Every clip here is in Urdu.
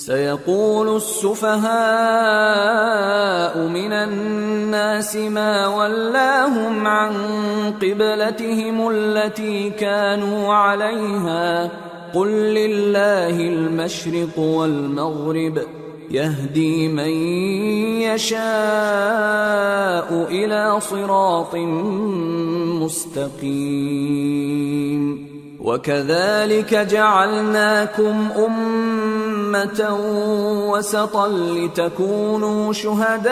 سيقول السفهاء من الناس ما ولاهم عن قبلتهم التي كانوا عليها قل لله المشرق والمغرب يهدي من يشاء إلى صراط مستقيم وكذلك جعلناكم أمة وسطا لتكونوا شهداء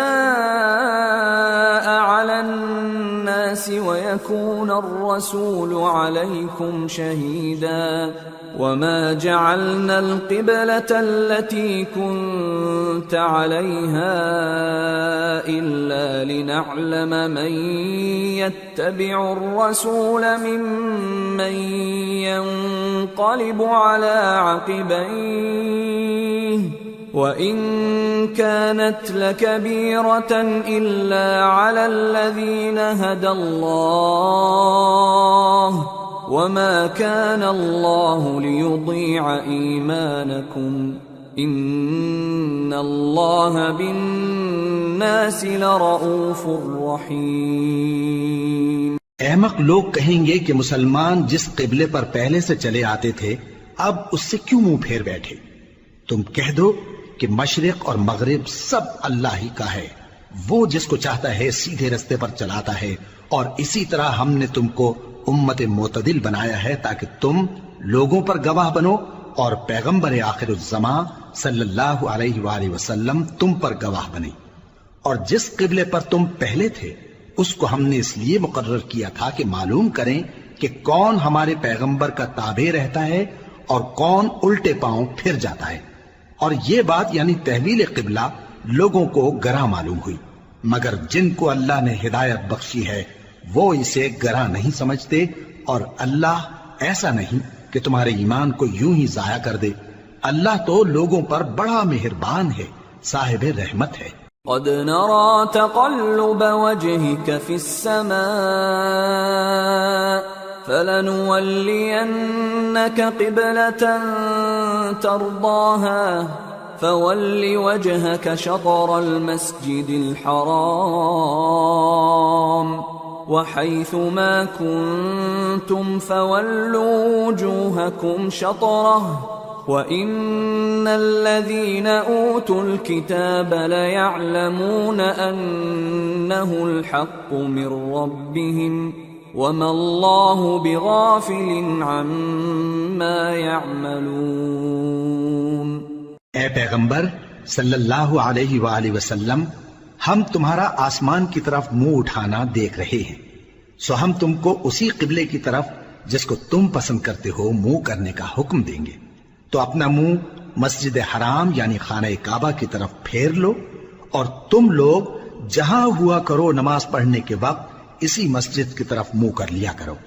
على الناس ويكون الرسول عليكم شهيدا وما جعلنا القبلة التي كنت عليها إلا لنعلم من يتبع الرسول ممن ينقلب على عقبيه وإن كانت لكبيرة إلا على الذين هدى الله وما كان الله ليضيع إيمانكم إن الله بالناس لرؤوف رحيم۔ احمق لوگ کہیں گے کہ مسلمان جس قبلے پر پہلے سے چلے آتے تھے اب اس سے کیوں منہ پھیر بیٹھے؟ تم کہہ دو کہ مشرق اور مغرب سب اللہ ہی کا ہے، وہ جس کو چاہتا ہے سیدھے رستے پر چلاتا ہے، اور اسی طرح ہم نے تم کو امت معتدل بنایا ہے تاکہ تم لوگوں پر گواہ بنو اور پیغمبر آخر الزمان صلی اللہ علیہ وآلہ وسلم تم پر گواہ بنے۔ اور جس قبلے پر تم پہلے تھے اس کو ہم نے اس لیے مقرر کیا تھا کہ معلوم کریں کہ کون ہمارے پیغمبر کا تابع رہتا ہے اور کون الٹے پاؤں پھر جاتا ہے۔ اور یہ بات یعنی تحویل قبلہ لوگوں کو گراں معلوم ہوئی، مگر جن کو اللہ نے ہدایت بخشی ہے وہ اسے گراں نہیں سمجھتے، اور اللہ ایسا نہیں کہ تمہارے ایمان کو یوں ہی ضائع کر دے۔ اللہ تو لوگوں پر بڑا مہربان ہے، صاحب رحمت ہے۔ قد نرى تقلب وجهك في السماء فلنولينك قبلة ترضاها فول وجهك شطر المسجد الحرام وحيث ما كنتم فولوا وجوهكم شطره وَإِنَّ الَّذِينَ أُوتُوا الْكِتَابَ لَيَعْلَمُونَ أَنَّهُ الْحَقُّ مِنْ رَبِّهِمْ وَمَا اللَّهُ بِغَافِلٍ عَمَّا يَعْمَلُونَ۔ اے پیغمبر صلی اللہ علیہ وآلہ وسلم، ہم تمہارا آسمان کی طرف منہ اٹھانا دیکھ رہے ہیں، سو ہم تم کو اسی قبلے کی طرف جس کو تم پسند کرتے ہو منہ کرنے کا حکم دیں گے، تو اپنا منہ مسجد حرام یعنی خانہ کعبہ کی طرف پھیر لو، اور تم لوگ جہاں ہوا کرو نماز پڑھنے کے وقت اسی مسجد کی طرف منہ کر لیا کرو۔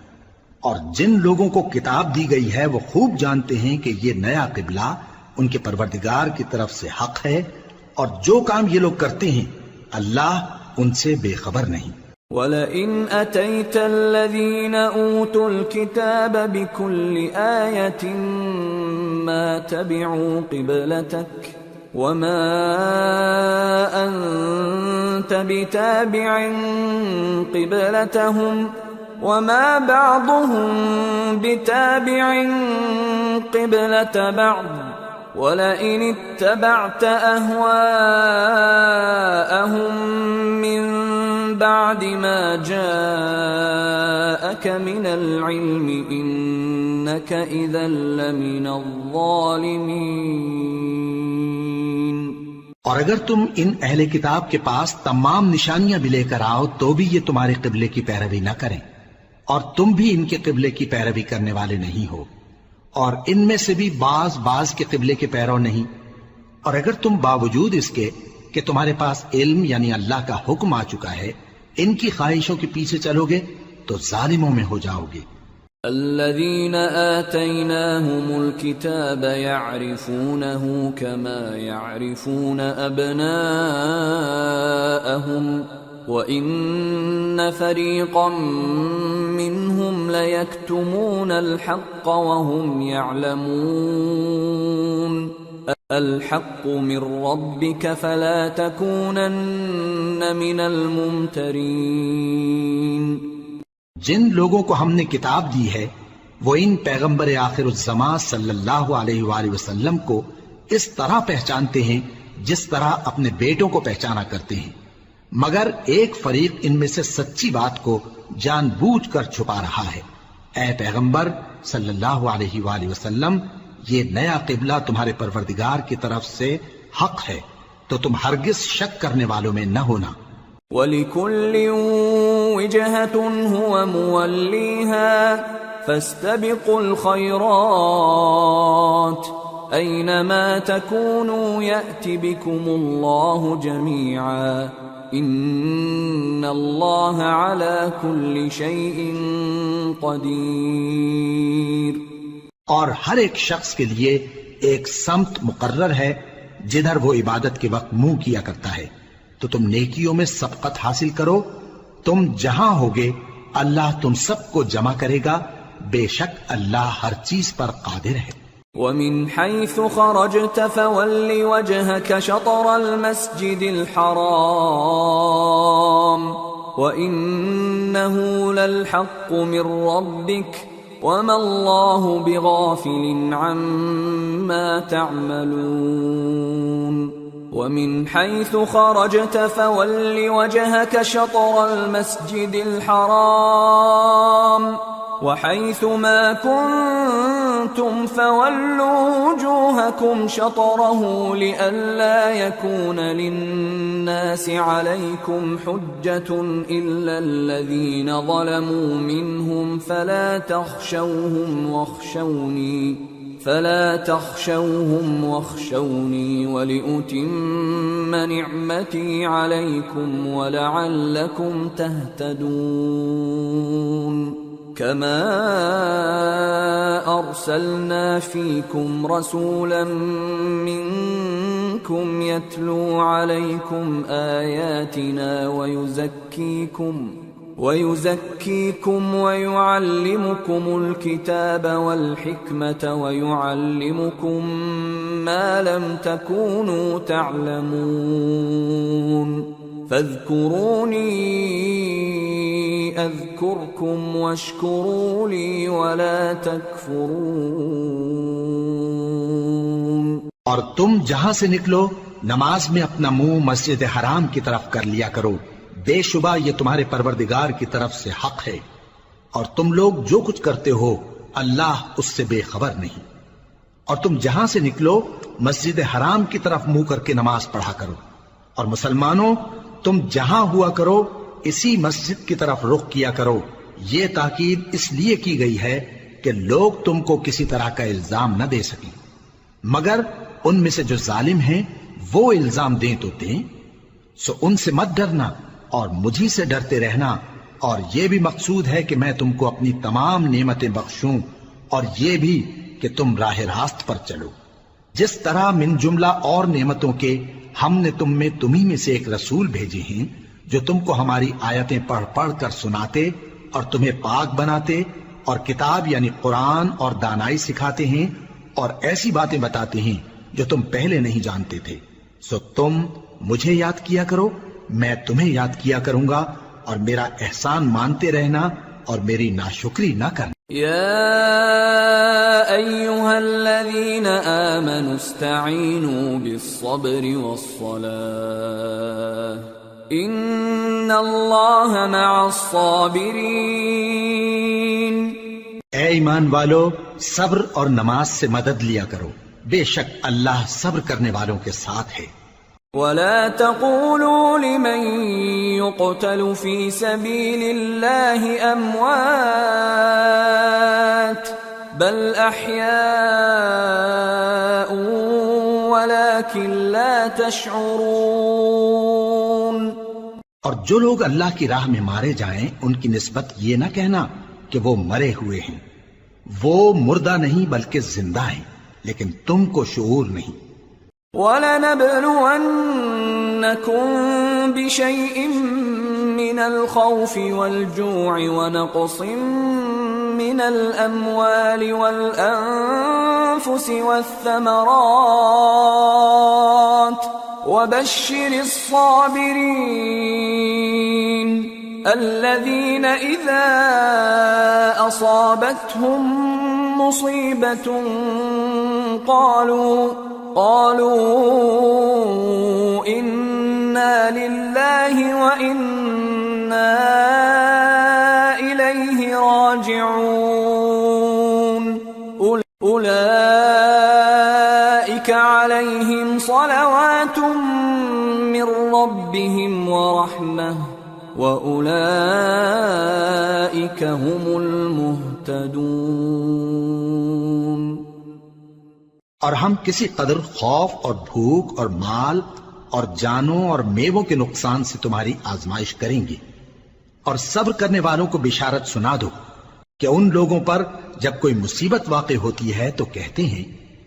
اور جن لوگوں کو کتاب دی گئی ہے وہ خوب جانتے ہیں کہ یہ نیا قبلہ ان کے پروردگار کی طرف سے حق ہے، اور جو کام یہ لوگ کرتے ہیں اللہ ان سے بے خبر نہیں۔ وَلَئِنْ أَتَيْتَ الَّذِينَ أُوتُوا الْكِتَابَ بِكُلِّ آيَةٍ مَا تَبِعُوا قِبْلَتَكَ وَمَا أَنْتَ بِتَابِعٍ قِبْلَتَهُمْ وَمَا بَعْضُهُمْ بِتَابِعٍ قِبْلَةَ بَعْضٍ وَلَئِنِ اتَّبَعْتَ أَهْوَاءَهُمْ مِنْ بعد ما جاءك من العلم إنك إذا لمن الظالمين۔ اور اگر تم ان اہل کتاب کے پاس تمام نشانیاں بھی لے کر آؤ تو بھی یہ تمہارے قبلے کی پیروی نہ کریں، اور تم بھی ان کے قبلے کی پیروی کرنے والے نہیں ہو، اور ان میں سے بھی بعض کے قبلے کے پیرو نہیں۔ اور اگر تم باوجود اس کے کہ تمہارے پاس علم یعنی اللہ کا حکم آ چکا ہے ان کی خواہشوں کے پیچھے چلو گے تو ظالموں میں ہو جاؤ گے۔ الذين آتيناهم الكتاب يعرفونه كما يعرفون أبناءهم وَإِنَّ فَرِيقًا مِّنْهُمْ لَيَكْتُمُونَ الْحَقَّ وَهُمْ يَعْلَمُونَ الحق من ربك فلا تكونن من الممترين. جن لوگوں کو ہم نے کتاب دی ہے وہ ان پیغمبر آخر الزمان صلی اللہ علیہ وآلہ وسلم کو اس طرح پہچانتے ہیں جس طرح اپنے بیٹوں کو پہچانا کرتے ہیں، مگر ایک فریق ان میں سے سچی بات کو جان بوجھ کر چھپا رہا ہے. اے پیغمبر صلی اللہ علیہ وآلہ وسلم، یہ نیا قبلہ تمہارے پروردگار کی طرف سے حق ہے، تو تم ہرگز شک کرنے والوں میں نہ ہونا. وَلِكُلٍّ وِجْهَةٌ هُوَ مُوَلِّيهَا فَاسْتَبِقُوا الْخَيْرَاتِ أَيْنَمَا تَكُونُوا يَأْتِ بِكُمُ اللَّهُ جَمِيعًا إِنَّ اللَّهَ عَلَى كُلِّ شَيْءٍ قَدِيرٌ. اور ہر ایک شخص کے لیے ایک سمت مقرر ہے جدھر وہ عبادت کے وقت منہ کیا کرتا ہے، تو تم نیکیوں میں سبقت حاصل کرو. تم جہاں ہوگے اللہ تم سب کو جمع کرے گا، بے شک اللہ ہر چیز پر قادر ہے. وَمِنْ حَيْثُ خَرَجْتَ فَوَلِّ وَجْهَكَ شَطْرَ الْمَسْجِدِ الْحَرَامِ وَإِنَّهُ لَلْحَقُّ مِنْ رَبِّكَ وَمَا اللَّهُ بِغَافِلٍ عَمَّا تَعْمَلُونَ. وَمِنْ حَيْثُ خَرَجْتَ فَوَلِّ وَجْهَكَ شَطْرَ الْمَسْجِدِ الْحَرَامِ وَحَيْثُ مَا كُنْتُمْ فَوَلُّوا وُجُوهَكُمْ شَطْرَهُ لِئَلَّا يَكُونَ لِلنَّاسِ عَلَيْكُمْ حُجَّةٌ إِلَّا الَّذِينَ ظَلَمُوا مِنْهُمْ فَلَا تَخْشَوْهُمْ وَاخْشَوْنِي وَلِأُتِمَّ نِعْمَتِي عَلَيْكُمْ وَلَعَلَّكُمْ تَهْتَدُونَ. كَمَا أَرْسَلْنَا فِيكُمْ رَسُولًا مِّنكُمْ يَتْلُو عَلَيْكُمْ آيَاتِنَا وَيُزَكِّيكُمْ وَيُعَلِّمُكُمُ الْكِتَابَ وَالْحِكْمَةَ وَيُعَلِّمُكُمْ مَا لَمْ تَكُونُوا تَعْلَمُونَ. فَاذْكُرُونِي أَذْكُرْكُمْ وَاشْكُرُوا لِي وَلَا تَكْفُرُونَ. اور تم جہاں سے نکلو نماز میں اپنا منہ مسجد حرام کی طرف کر لیا کرو، بے شبہ یہ تمہارے پروردگار کی طرف سے حق ہے، اور تم لوگ جو کچھ کرتے ہو اللہ اس سے بے خبر نہیں. اور تم جہاں سے نکلو مسجد حرام کی طرف منہ کر کے نماز پڑھا کرو، اور مسلمانوں تم جہاں ہوا کرو اسی مسجد کی طرف رخ کیا کرو. یہ تاکید اس لیے کی گئی ہے کہ لوگ تم کو کسی طرح کا الزام نہ دے سکیں، مگر ان میں سے جو ظالم ہیں وہ الزام دیں تو دیں. سو ان سے مت ڈرنا اور مجھی سے ڈرتے رہنا، اور یہ بھی مقصود ہے کہ میں تم کو اپنی تمام نعمتیں بخشوں، اور یہ بھی کہ تم راہ راست پر چلو. جس طرح من جملہ اور نعمتوں کے ہم نے تمہیں میں سے ایک رسول بھیجے ہیں جو تم کو ہماری آیتیں پڑھ پڑھ کر سناتے اور تمہیں پاک بناتے، اور کتاب یعنی قرآن اور دانائی سکھاتے ہیں، اور ایسی باتیں بتاتے ہیں جو تم پہلے نہیں جانتے تھے. سو تم مجھے یاد کیا کرو، میں تمہیں یاد کیا کروں گا، اور میرا احسان مانتے رہنا اور میری ناشکری نہ کرنا. يا أيها الذين آمنوا استعينوا بالصبر والصلاة إن الله مع الصابرين. اے ایمان والو، صبر اور نماز سے مدد لیا کرو، بے شک اللہ صبر کرنے والوں کے ساتھ ہے. ولا تقولوا لمن يقتل في سبيل الله أموات بل أحياء ولكن لا تشعرون. اور جو لوگ اللہ کی راہ میں مارے جائیں ان کی نسبت یہ نہ کہنا کہ وہ مرے ہوئے ہیں، وہ مردہ نہیں بلکہ زندہ ہیں، لیکن تم کو شعور نہیں. وَلَنَبْلُوَنَّكُمْ بِشَيْءٍ مِّنَ الْخَوْفِ وَالْجُوعِ وَنَقْصٍ من الأموال والأنفس والثمرات وبشر الصابرين الذين إذا أصابتهم مصيبة قالوا إنا لله وإنا إليه راجعون أولئك عليهم صلوات من ربهم ورحمة وأولئك هم المهتدون۔ اور ہم کسی قدر خوف اور بھوک اور مال اور جانوں اور میووں کے نقصان سے تمہاری آزمائش کریں گے، اور صبر کرنے والوں کو بشارت سنا دو کہ ان لوگوں پر جب کوئی مصیبت واقع ہوتی ہے تو کہتے ہیں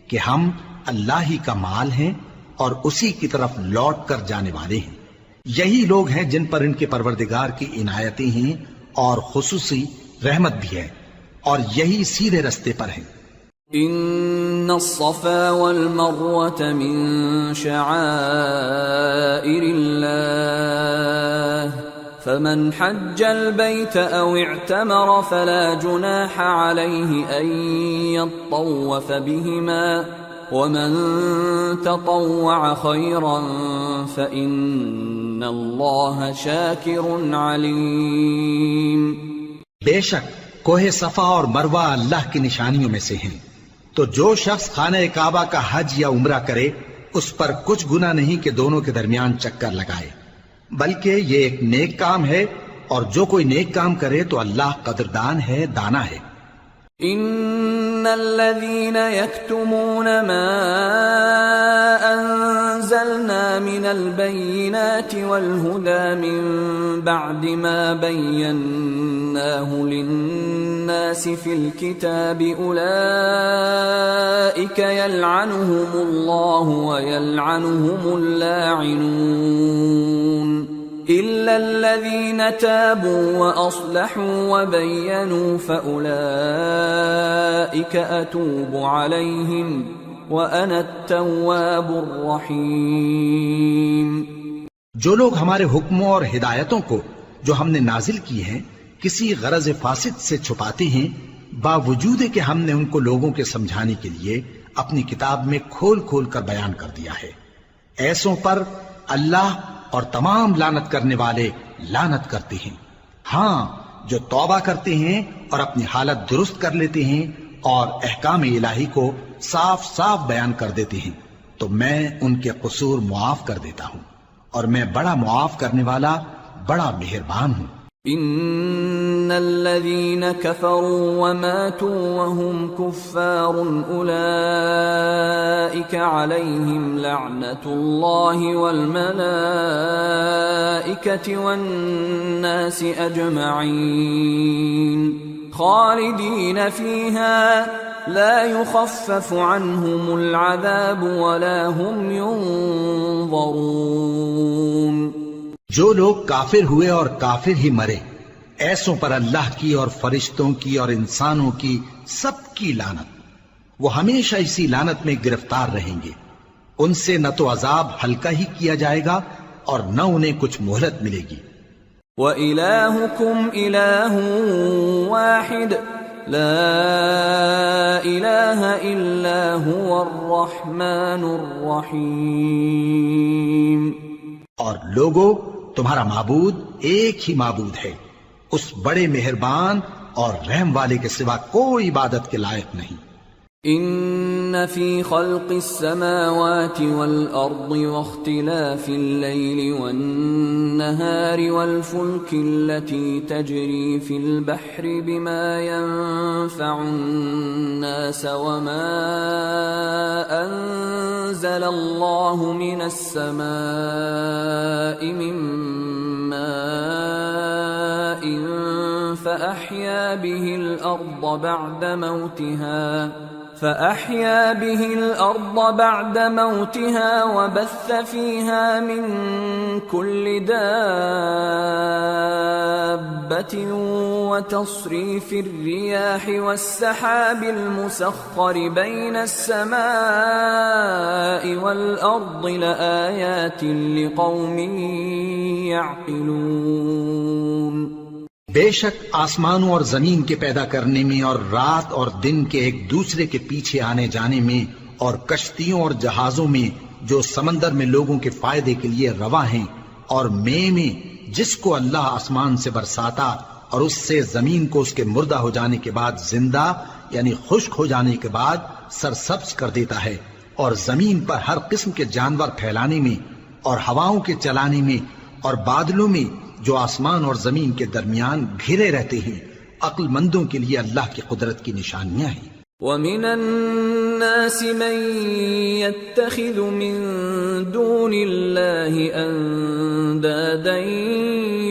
کہ ہم اللہ ہی کا مال ہیں اور اسی کی طرف لوٹ کر جانے والے ہیں۔ یہی لوگ ہیں جن پر ان کے پروردگار کی عنایتیں ہیں اور خصوصی رحمت بھی ہے، اور یہی سیدھے رستے پر ہیں۔ ان الصفا والمروة من شعائر الله فمن حج البيت او اعتمر فلا جناح عليه ان يطوف بهما ومن تطوع خيرا فإن الله شاكر عليم۔ بے شک کوہ صفا اور مروہ اللہ کی نشانیوں میں سے ہیں، تو جو شخص خانہ کعبہ کا حج یا عمرہ کرے اس پر کچھ گناہ نہیں کہ دونوں کے درمیان چکر لگائے، بلکہ یہ ایک نیک کام ہے، اور جو کوئی نیک کام کرے تو اللہ قدردان ہے، دانا ہے۔ ان الذين يكتمون ما انزلنا من البينات والهدى من بعد ما بيناه للناس في الكتاب اولئك يلعنهم الله ويلعنهم اللاعنون إلا الذين تابوا وأصلحوا وبينوا فأولئك أتوب عليهم وأنا التواب الرحيم۔ جو لوگ ہمارے حکموں اور ہدایتوں کو جو ہم نے نازل کی ہیں کسی غرض فاسد سے چھپاتے ہیں، باوجود کہ ہم نے ان کو لوگوں کے سمجھانے کے لیے اپنی کتاب میں کھول کھول کر بیان کر دیا ہے، ایسوں پر اللہ اور تمام لعنت کرنے والے لعنت کرتے ہیں۔ ہاں، جو توبہ کرتے ہیں اور اپنی حالت درست کر لیتے ہیں اور احکام الہی کو صاف صاف بیان کر دیتے ہیں تو میں ان کے قصور معاف کر دیتا ہوں، اور میں بڑا معاف کرنے والا بڑا مہربان ہوں۔ ان الذين كفروا وماتوا وهم كفار اولئك عليهم لعنة الله والملائكة والناس اجمعين خالدين فيها لا يخفف عنهم العذاب ولا هم ينظرون۔ جو لوگ کافر ہوئے اور کافر ہی مرے، ایسوں پر اللہ کی اور فرشتوں کی اور انسانوں کی سب کی لعنت، وہ ہمیشہ اسی لعنت میں گرفتار رہیں گے، ان سے نہ تو عذاب ہلکا ہی کیا جائے گا اور نہ انہیں کچھ مہلت ملے گی۔ وَإِلَٰهُكُمْ إِلَٰهٌ وَاحِدٌ لَا إِلَٰهَ إِلَّا هُوَ الرَّحْمَٰنُ الرَّحِيمُ۔ اور لوگو، تمہارا معبود ایک ہی معبود ہے، اس بڑے مہربان اور رحم والے کے سوا کوئی عبادت کے لائق نہیں۔ ان فی خلق السماوات والارض واختلاف الليل والنهار والفلك التي تجري في البحر بما ينفع الناس وما انزل الله من السماء من ماء فأحيا به الأرض بعد موتها فأحيا به الأرض بعد موتها وبث فيها من كل دابة وتصريف الرياح والسحاب المسخر بين السماء والأرض لآيات لقوم يعقلون۔ بے شک آسمانوں اور زمین کے پیدا کرنے میں اور رات اور دن کے ایک دوسرے کے پیچھے آنے جانے میں اور کشتیوں اور جہازوں میں جو سمندر میں لوگوں کے فائدے کے لیے رواں ہیں، اور میں جس کو اللہ آسمان سے برساتا اور اس سے زمین کو اس کے مردہ ہو جانے کے بعد زندہ یعنی خشک ہو جانے کے بعد سرسبز کر دیتا ہے، اور زمین پر ہر قسم کے جانور پھیلانے میں اور ہواؤں کے چلانے میں اور بادلوں میں جو آسمان اور زمین کے درمیان گھرے رہتے ہیں، عقل مندوں کے لیے اللہ کی قدرت کی نشانیاں ہیں۔ وَمِنَ النَّاسِ مَن يَتَّخِذُ مِن دُونِ اللَّهِ أَندَادًا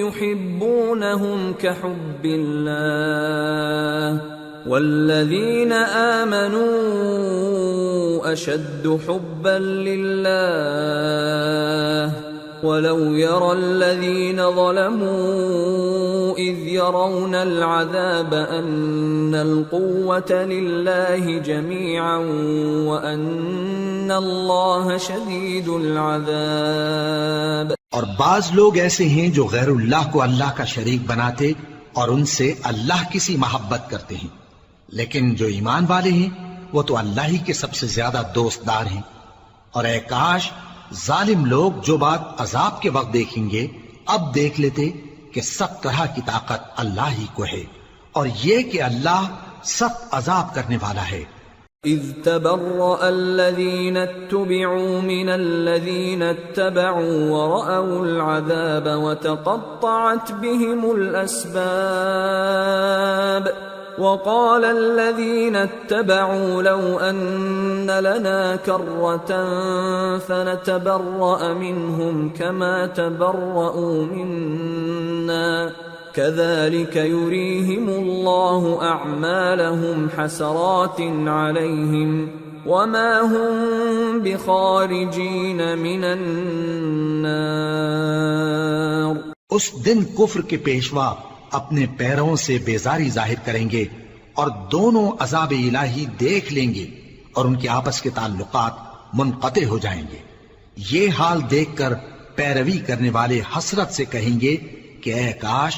يُحِبُّونَهُمْ كَحُبِّ اللَّهِ وَالَّذِينَ آمَنُوا أَشَدُّ حُبًّا لِلَّهِ وَلَوْ يَرَى الَّذِينَ ظَلَمُوا إِذْ يَرَوْنَ الْعَذَابَ أَنَّ الْقُوَّةَ لِلَّهِ جَمِيعًا وَأَنَّ اللَّهَ شَدِيدُ الْعَذَابِ۔ اور بعض لوگ ایسے ہیں جو غیر اللہ کو اللہ کا شریک بناتے اور ان سے اللہ کی سی محبت کرتے ہیں، لیکن جو ایمان والے ہیں وہ تو اللہ ہی کے سب سے زیادہ دوست دار ہیں۔ اور اے کاش ظالم لوگ جو بات عذاب کے وقت دیکھیں گے اب دیکھ لیتے کہ سب طرح کی طاقت اللہ ہی کو ہے، اور یہ کہ اللہ سخت عذاب کرنے والا ہے۔ اذ تبرأ الذين اتبعوا من الذين اتبعوا ورأوا العذاب وتقطعت بهم الأسباب وقال الذين اتبعوا لو أن لنا كرة فنتبرأ منهم كما تبرأوا منا كذلك يريهم الله أعمالهم حسرات عليهم وما هم بخارجين من النار۔ اس دن کفر کے پیشوا اپنے پیروں سے بیزاری ظاہر کریں گے اور دونوں عذاب الہی دیکھ لیں گے اور ان کے آپس کے تعلقات منقطع ہو جائیں گے۔ یہ حال دیکھ کر پیروی کرنے والے حسرت سے کہیں گے کہ اے کاش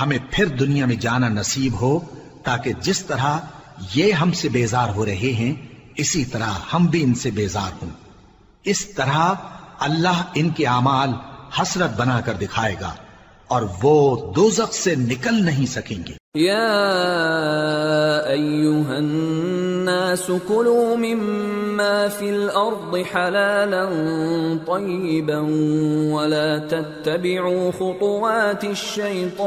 ہمیں پھر دنیا میں جانا نصیب ہو تاکہ جس طرح یہ ہم سے بیزار ہو رہے ہیں اسی طرح ہم بھی ان سے بیزار ہوں۔ اس طرح اللہ ان کے اعمال حسرت بنا کر دکھائے گا اور وہ دوزخ سے نکل نہیں سکیں گے۔ یا ایھا الناس کلوا مما فی الارض حلالا طیبا ولا تتبعوا خطوات الشیطان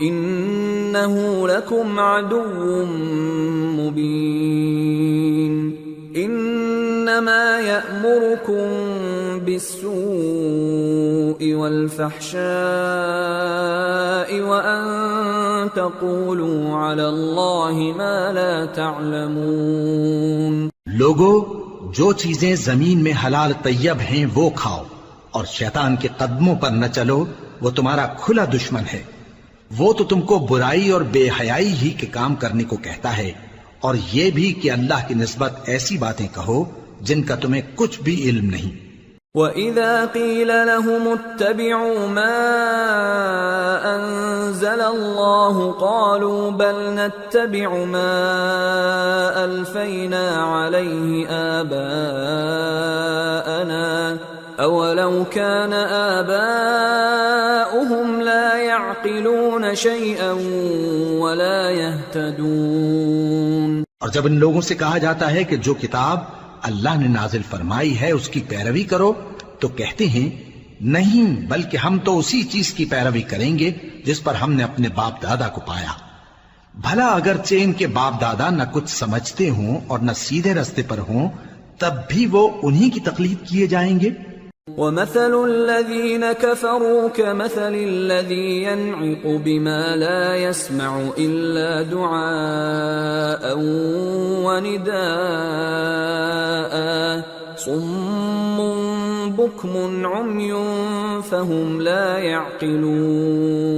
انه لکم عدو مبین۔ انما یأمرکم بالسوء والفحشاء وأن تقولوا على الله ما لا تعلمون۔ لوگو جو چیزیں زمین میں حلال طیب ہیں وہ کھاؤ اور شیطان کے قدموں پر نہ چلو، وہ تمہارا کھلا دشمن ہے۔ وہ تو تم کو برائی اور بے حیائی ہی کے کام کرنے کو کہتا ہے، اور یہ بھی کہ اللہ کی نسبت ایسی باتیں کہو جن کا تمہیں کچھ بھی علم نہیں۔ وَإِذَا قِيلَ لَهُمُ اتَّبِعُوا مَا أَنزَلَ اللَّهُ قَالُوا بَلْ نَتَّبِعُ مَا أَلْفَيْنَا عَلَيْهِ آبَاءَنَا أَوَلَوْ كَانَ آبَاؤُهُمْ لَا يَعْقِلُونَ شَيْئًا وَلَا يَهْتَدُونَ۔ اور جب ان لوگوں سے کہا جاتا ہے کہ جو کتاب اللہ نے نازل فرمائی ہے اس کی پیروی کرو تو کہتے ہیں نہیں، بلکہ ہم تو اسی چیز کی پیروی کریں گے جس پر ہم نے اپنے باپ دادا کو پایا۔ بھلا اگرچہ ان کے باپ دادا نہ کچھ سمجھتے ہوں اور نہ سیدھے رستے پر ہوں، تب بھی وہ انہی کی تقلید کیے جائیں گے۔ ومثل الذين كفروا كمثل الذي ينعق بما لا يسمع إلا دعاء ونداء صم بكم عمي فهم لا يعقلون.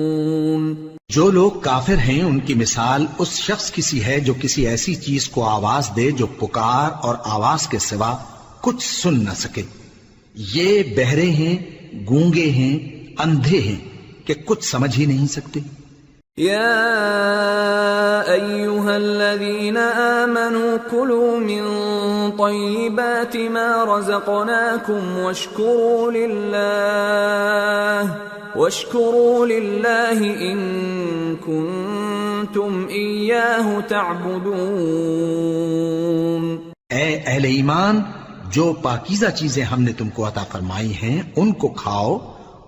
جو لوگ کافر ہیں ان کی مثال اس شخص کی سی ہے جو کسی ایسی چیز کو آواز دے جو پکار اور آواز کے سوا کچھ سن نہ سکے. یہ بہرے ہیں، گونگے ہیں، اندھے ہیں کہ کچھ سمجھ ہی نہیں سکتے. يا أيها الذين آمنوا كلوا من طيبات ما رزقناكم واشكروا لله إن كنتم إياه تعبدون. اے اہل ایمان، جو پاکیزہ چیزیں ہم نے تم کو عطا فرمائی ہیں ان کو کھاؤ،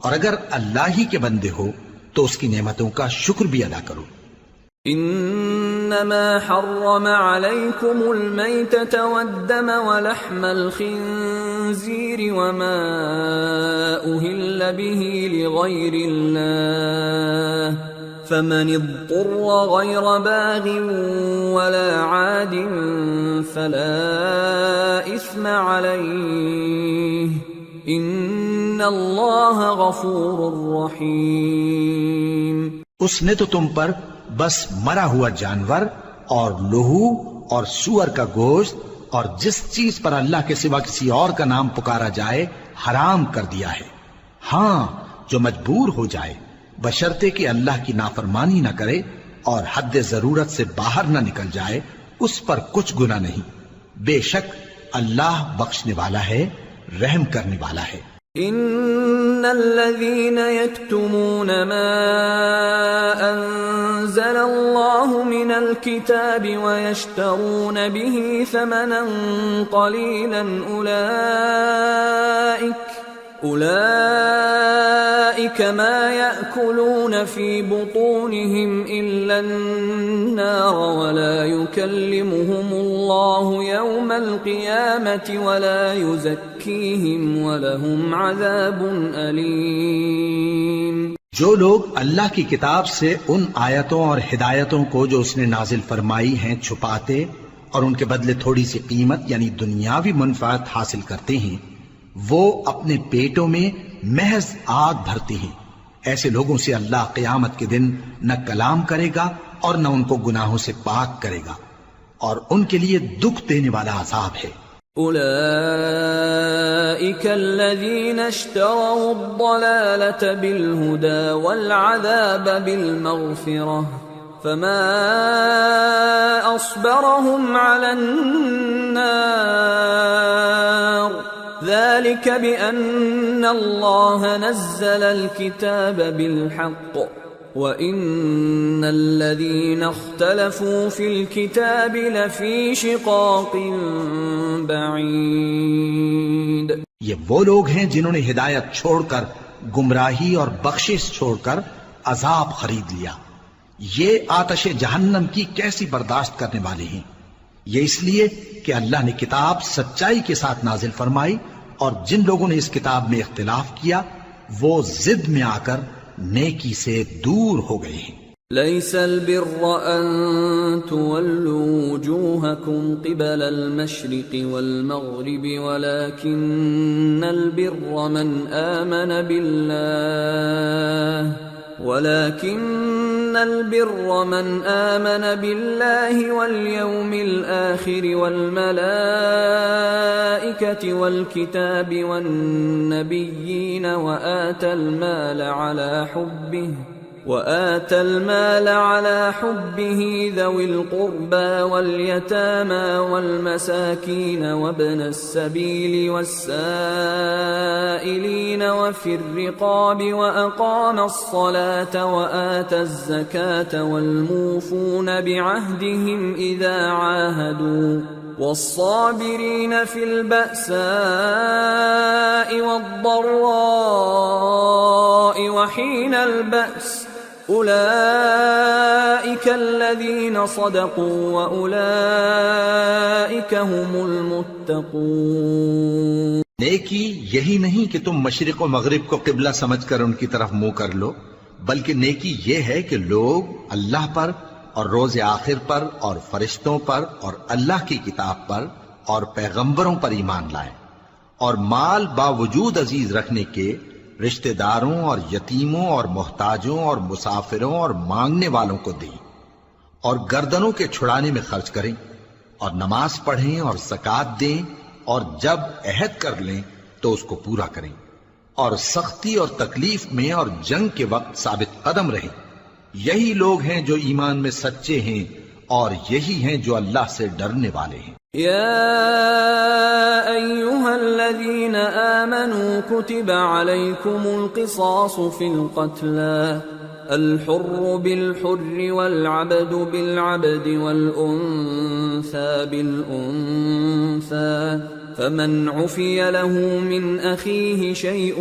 اور اگر اللہ ہی کے بندے ہو تو اس کی نعمتوں کا شکر بھی ادا کرو. انما حرم عليكم الميتة والدم ولحم الخنزير وما أهل به لغير الله فمن اضطر غير باغ ولا عاد فلا إثم عليه ان اللہ غفور رحیم. اس نے تو تم پر بس مرا ہوا جانور اور لہو اور سور کا گوشت اور جس چیز پر اللہ کے سوا کسی اور کا نام پکارا جائے حرام کر دیا ہے. ہاں، جو مجبور ہو جائے بشرطے کہ اللہ کی نافرمانی نہ کرے اور حد ضرورت سے باہر نہ نکل جائے، اس پر کچھ گناہ نہیں. بے شک اللہ بخشنے والا ہے، رحم کرنے والا ہے. ان الذين يكتمون ما انزل الله من الكتاب ويشترون به ثمنا قليلا اولئك ما يأكلون في بطونهم الا النار ولا يكلمهم الله يوم القيامة ولا يزكيهم ولهم عذاب أليم. جو لوگ اللہ کی کتاب سے ان آیتوں اور ہدایتوں کو جو اس نے نازل فرمائی ہیں چھپاتے اور ان کے بدلے تھوڑی سی قیمت یعنی دنیاوی منفعت حاصل کرتے ہیں، وہ اپنے پیٹوں میں محض آگ بھرتے ہیں. ایسے لوگوں سے اللہ قیامت کے دن نہ کلام کرے گا اور نہ ان کو گناہوں سے پاک کرے گا، اور ان کے لیے دکھ دینے والا عذاب ہے. اولئک الذین اشتروا الضلالة بالهدى والعذاب بالمغفرة فما اصبرهم على النار ذلك بأن الله نزل الكتاب بالحق وَإِنَّ الَّذِينَ اخْتَلَفُوا فِي الْكِتَابِ لَفِي شِقَاقٍ بَعِيدٍ. یہ وہ لوگ ہیں جنہوں نے ہدایت چھوڑ کر گمراہی اور بخشش چھوڑ کر عذاب خرید لیا. یہ آتش جہنم کی کیسی برداشت کرنے والے ہیں. یہ اس لیے کہ اللہ نے کتاب سچائی کے ساتھ نازل فرمائی، اور جن لوگوں نے اس کتاب میں اختلاف کیا وہ ضد میں آ کر نیکی سے دور ہو گئے ہیں. ليس البر أن تولوا وجوهكم قبل المشرق والمغرب ولكن البر من آمن بالله واليوم الآخر والملائكة والكتاب والنبيين وآتى المال على حبه ذوي القربى واليتامى والمساكين وابن السبيل والسائلين وفي الرقاب وأقام الصلاة وآتى الزكاة والموفون بعهدهم إذا عاهدوا والصابرين في البأساء والضراء وحين البأس أولئك الذين صدقوا وأولئك هم المتقون. نیکی یہی نہیں کہ تم مشرق و مغرب کو قبلہ سمجھ کر ان کی طرف منہ کر لو، بلکہ نیکی یہ ہے کہ لوگ اللہ پر اور روز آخر پر اور فرشتوں پر اور اللہ کی کتاب پر اور پیغمبروں پر ایمان لائیں، اور مال باوجود عزیز رکھنے کے رشتہ داروں اور یتیموں اور محتاجوں اور مسافروں اور مانگنے والوں کو دیں، اور گردنوں کے چھڑانے میں خرچ کریں، اور نماز پڑھیں اور زکوٰۃ دیں، اور جب عہد کر لیں تو اس کو پورا کریں، اور سختی اور تکلیف میں اور جنگ کے وقت ثابت قدم رہیں۔ یہی لوگ ہیں جو ایمان میں سچے ہیں، اور یہی ہیں جو اللہ سے ڈرنے والے ہیں۔ يا أيها الذين آمنوا كتب عليكم القصاص في القتلى الحر بالحر والعبد بالعبد والأنثى بالأنثى فمن عفي له من أخيه شيء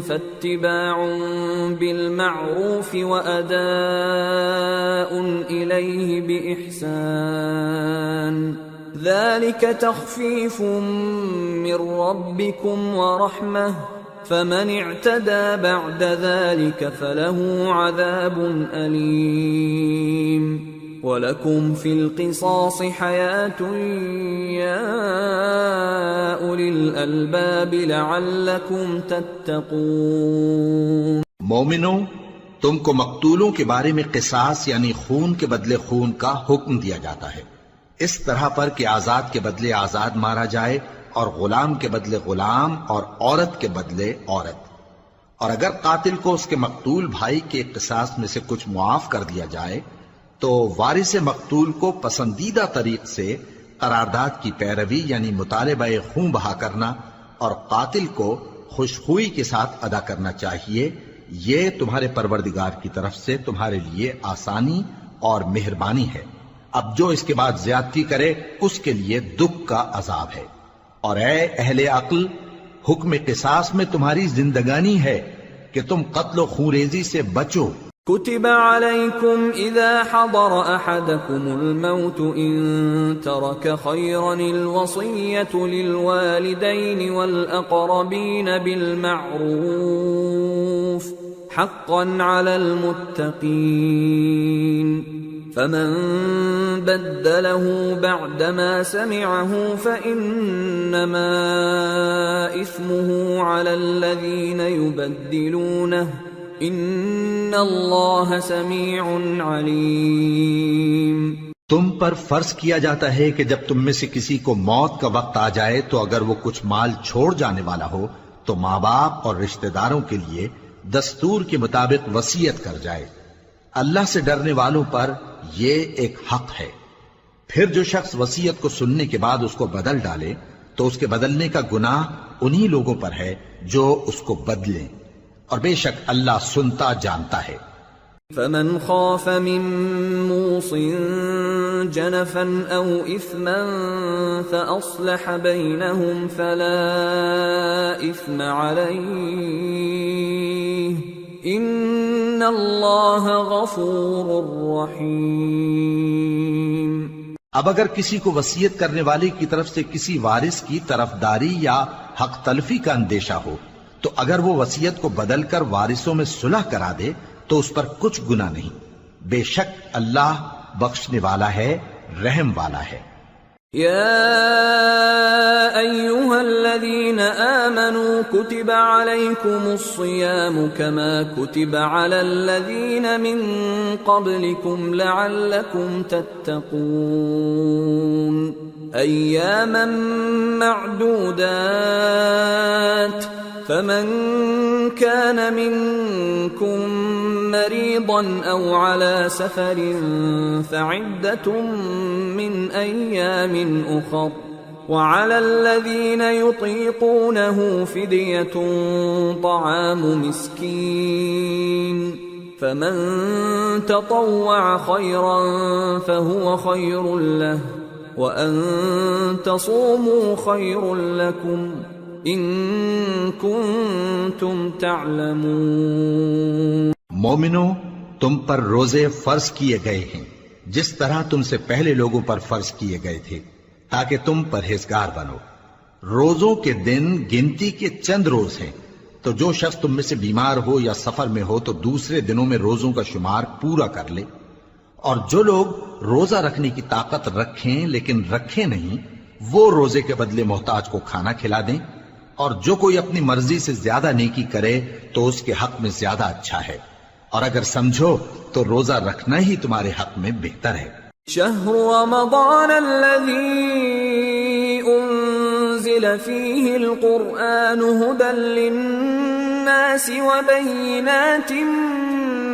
فاتباع بالمعروف وأداء إليه بإحسان ذلك تخفيف من ربكم ورحمة فمن اعتدى بعد ذلك فله عذاب أليم وَلَكُمْ فِي الْقِصَاصِ حَيَاةٌ يَا أُولِي الْأَلْبَابِ لَعَلَّكُمْ تَتَّقُونَ۔ مومنوں، تم کو مقتولوں کے بارے میں قصاص یعنی خون کے بدلے خون کا حکم دیا جاتا ہے، اس طرح پر کہ آزاد کے بدلے آزاد مارا جائے، اور غلام کے بدلے غلام، اور عورت کے بدلے عورت۔ اور اگر قاتل کو اس کے مقتول بھائی کے قصاص میں سے کچھ معاف کر دیا جائے تو وارث مقتول کو پسندیدہ طریق سے قرارداد کی پیروی یعنی مطالبہ خون بہا کرنا اور قاتل کو خوشخوئی کے ساتھ ادا کرنا چاہیے۔ یہ تمہارے پروردگار کی طرف سے تمہارے لیے آسانی اور مہربانی ہے۔ اب جو اس کے بعد زیادتی کرے اس کے لیے دکھ کا عذاب ہے۔ اور اے اہل عقل، حکم قصاص میں تمہاری زندگانی ہے کہ تم قتل و خونریزی سے بچو۔ كتب عليكم إذا حضر أحدكم الموت إن ترك خيرا الوصية للوالدين والأقربين بالمعروف حقا على المتقين فمن بدله بعدما سمعه فإنما إثمه على الذين يبدلونه ان اللہ سمیع علیم۔ تم پر فرض کیا جاتا ہے کہ جب تم میں سے کسی کو موت کا وقت آ جائے تو اگر وہ کچھ مال چھوڑ جانے والا ہو تو ماں باپ اور رشتہ داروں کے لیے دستور کے مطابق وصیت کر جائے۔ اللہ سے ڈرنے والوں پر یہ ایک حق ہے۔ پھر جو شخص وصیت کو سننے کے بعد اس کو بدل ڈالے تو اس کے بدلنے کا گناہ انہی لوگوں پر ہے جو اس کو بدلیں، اور بے شک اللہ سنتا جانتا ہے۔ فمن خاف من موص جنفا او اثما فاصلح بينهم فلا اثم عليه ان اللہ غفور رحیم۔ اب اگر کسی کو وصیت کرنے والے کی طرف سے کسی وارث کی طرفداری یا حق تلفی کا اندیشہ ہو تو اگر وہ وصیت کو بدل کر وارثوں میں صلح کرا دے تو اس پر کچھ گناہ نہیں، بے شک اللہ بخشنے والا ہے، رحم والا ہے۔ یا ایھا الذین آمنوا کتب علیکم الصیام کما کتب علی الذین من قبلکم لعلکم تتقون ایاما معدودات فمن كان منكم مريضا أو على سفر فعدة من أيام أخر وعلى الذين يطيقونه فدية طعام مسكين فمن تطوع خيرا فهو خير له وأن تصوموا خير لكم ان کنتم تعلمون۔ مومنو، تم پر روزے فرض کیے گئے ہیں جس طرح تم سے پہلے لوگوں پر فرض کیے گئے تھے تاکہ تم پرہیزگار بنو۔ روزوں کے دن گنتی کے چند روز ہیں، تو جو شخص تم میں سے بیمار ہو یا سفر میں ہو تو دوسرے دنوں میں روزوں کا شمار پورا کر لے۔ اور جو لوگ روزہ رکھنے کی طاقت رکھیں لیکن رکھیں نہیں، وہ روزے کے بدلے محتاج کو کھانا کھلا دیں، اور جو کوئی اپنی مرضی سے زیادہ نیکی کرے تو اس کے حق میں زیادہ اچھا ہے، اور اگر سمجھو تو روزہ رکھنا ہی تمہارے حق میں بہتر ہے۔ شهر رمضان الذي أنزل فيه القرآن هدى للناس وبينات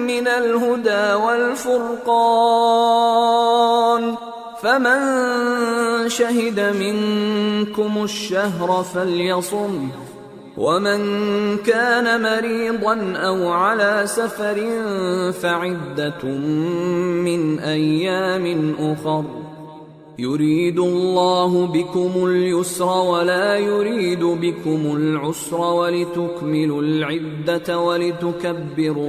من الهدى والفرقان فمن شهد منكم الشهر فليصم ومن كان مريضا أو على سفر فعدة من أيام أخر يريد الله بكم اليسر ولا يريد بكم العسر ولتكملوا العدة ولتكبروا